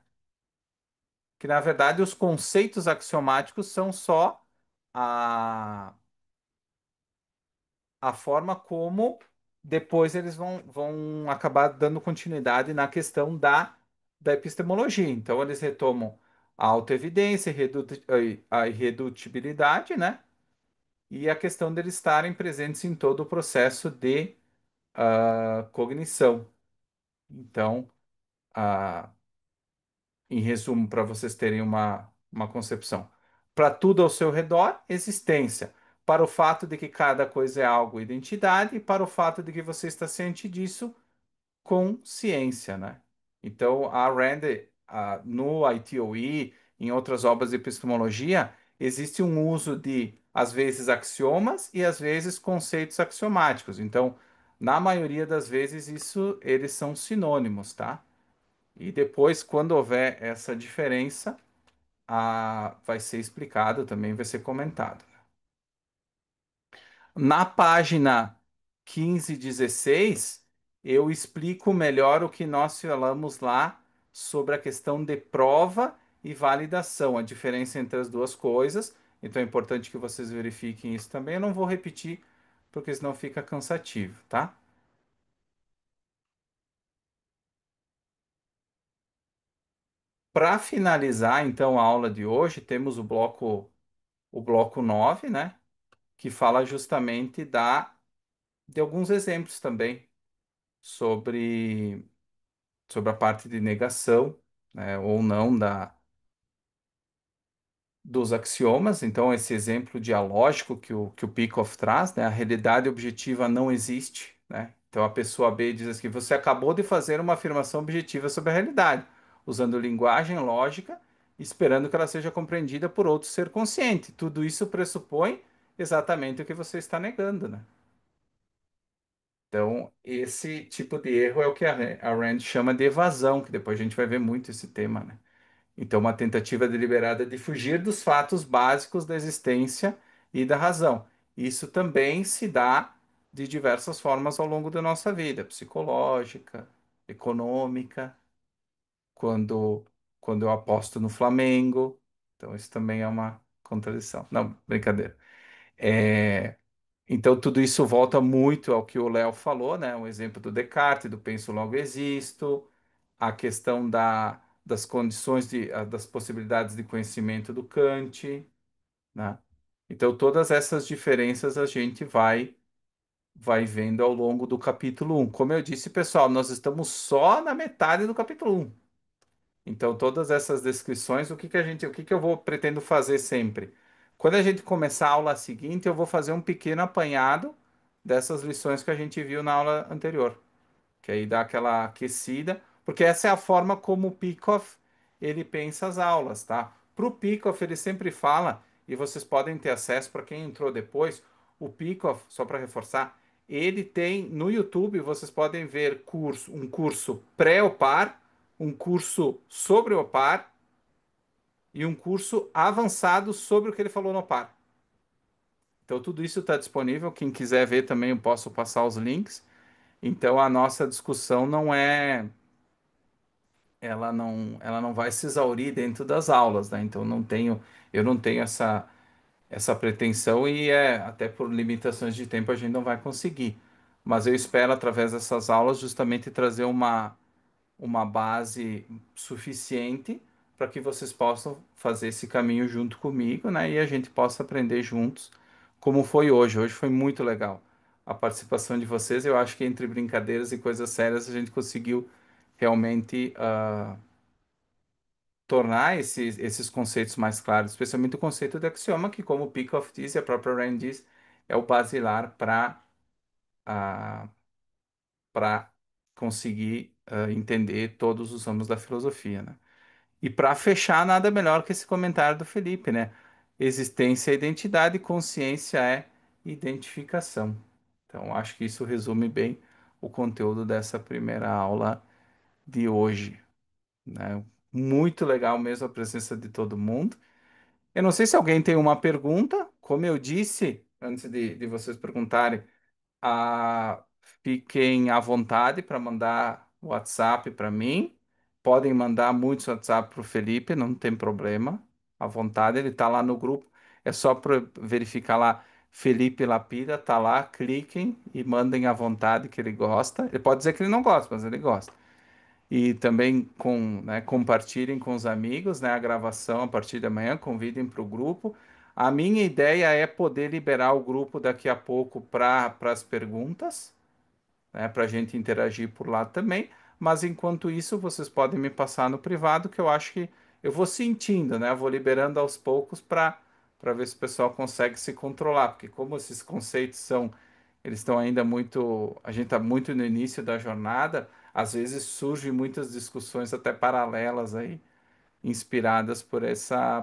Que na verdade os conceitos axiomáticos são só a, a forma como depois eles vão acabar dando continuidade na questão da epistemologia. Então, eles retomam a autoevidência, a irredutibilidade, né? E a questão deles estarem presentes em todo o processo de cognição. Então, ah, em resumo, para vocês terem uma concepção. Para tudo ao seu redor, existência. Para o fato de que cada coisa é algo, identidade. E para o fato de que você está ciente disso, consciência, né? Então, a Rand, no ITOE, em outras obras de epistemologia, existe um uso de, às vezes, axiomas e, às vezes, conceitos axiomáticos. Então, na maioria das vezes, eles são sinônimos, tá? E depois, quando houver essa diferença, vai ser explicado também, vai ser comentado. Na página 15 e 16, eu explico melhor o que nós falamos lá sobre a questão de prova e validação, a diferença entre as duas coisas. Então é importante que vocês verifiquem isso também. Eu não vou repetir, porque senão fica cansativo, tá? Para finalizar, então, a aula de hoje, temos o bloco 9, né? Que fala justamente de alguns exemplos também sobre a parte de negação, né, ou não dos axiomas. Então, esse exemplo dialógico que o Peikoff traz, né, a realidade objetiva não existe, né? Então, a pessoa B diz assim, você acabou de fazer uma afirmação objetiva sobre a realidade, usando linguagem lógica, esperando que ela seja compreendida por outro ser consciente. Tudo isso pressupõe exatamente o que você está negando, né? Então, esse tipo de erro é o que a Rand chama de evasão, que depois a gente vai ver muito esse tema, né? Então, uma tentativa deliberada de fugir dos fatos básicos da existência e da razão. Isso também se dá de diversas formas ao longo da nossa vida, psicológica, econômica, quando, quando eu aposto no Flamengo. Então, isso também é uma contradição. Não, brincadeira. É, então, tudo isso volta muito ao que o Léo falou, né? Um exemplo do Descartes, do penso logo existo, a questão das condições das possibilidades de conhecimento do Kant, né? Então, todas essas diferenças a gente vai vendo ao longo do capítulo um. Como eu disse, pessoal, nós estamos só na metade do capítulo um. Então, todas essas descrições, o que que eu vou pretendo fazer sempre? Quando a gente começar a aula seguinte, eu vou fazer um pequeno apanhado dessas lições que a gente viu na aula anterior, que aí dá aquela aquecida, porque essa é a forma como o Peikoff ele pensa as aulas, tá? Para o Peikoff ele sempre fala, e vocês podem ter acesso para quem entrou depois, o Peikoff, só para reforçar, ele tem no YouTube, vocês podem ver um curso pré-OPAR, um curso sobre o OPAR e um curso avançado sobre o que ele falou no OPAR. Então tudo isso está disponível, quem quiser ver também eu posso passar os links. Então a nossa discussão ela não vai se exaurir dentro das aulas, né? Então eu não tenho essa pretensão e até por limitações de tempo a gente não vai conseguir. Mas eu espero através dessas aulas justamente trazer uma base suficiente para que vocês possam fazer esse caminho junto comigo, né? E a gente possa aprender juntos, como foi hoje. Hoje foi muito legal a participação de vocês. Eu acho que entre brincadeiras e coisas sérias a gente conseguiu realmente tornar esses conceitos mais claros, especialmente o conceito de axioma, que, como o Peikoff diz e a própria Rand diz, é o basilar para conseguir entender todos os ramos da filosofia, né? E para fechar, nada melhor que esse comentário do Felipe, né? Existência é identidade, consciência é identificação. Então, acho que isso resume bem o conteúdo dessa primeira aula de hoje, né? Muito legal mesmo a presença de todo mundo. Eu não sei se alguém tem uma pergunta. Como eu disse, antes de vocês perguntarem, ah, fiquem à vontade para mandar WhatsApp para mim. Podem mandar muitos WhatsApp para o Felipe, não tem problema. À vontade, ele está lá no grupo. É só para verificar lá. Felipe Lapida, tá lá, cliquem e mandem à vontade que ele gosta. Ele pode dizer que ele não gosta, mas ele gosta. E também compartilhem com os amigos, né, a gravação a partir de amanhã, convidem para o grupo. A minha ideia é poder liberar o grupo daqui a pouco para as perguntas, né, para a gente interagir por lá também. Mas enquanto isso, vocês podem me passar no privado, que eu acho que eu vou sentindo, né? Eu vou liberando aos poucos para ver se o pessoal consegue se controlar, porque como esses conceitos são, eles estão ainda muito, a gente está muito no início da jornada, às vezes surgem muitas discussões até paralelas aí inspiradas por essa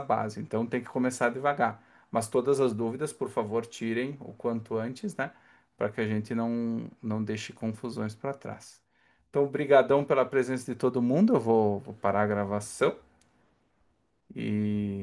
base. Então tem que começar devagar. Mas todas as dúvidas, por favor, tirem o quanto antes, né? Para que a gente não deixe confusões para trás. Então, brigadão pela presença de todo mundo. Vou parar a gravação e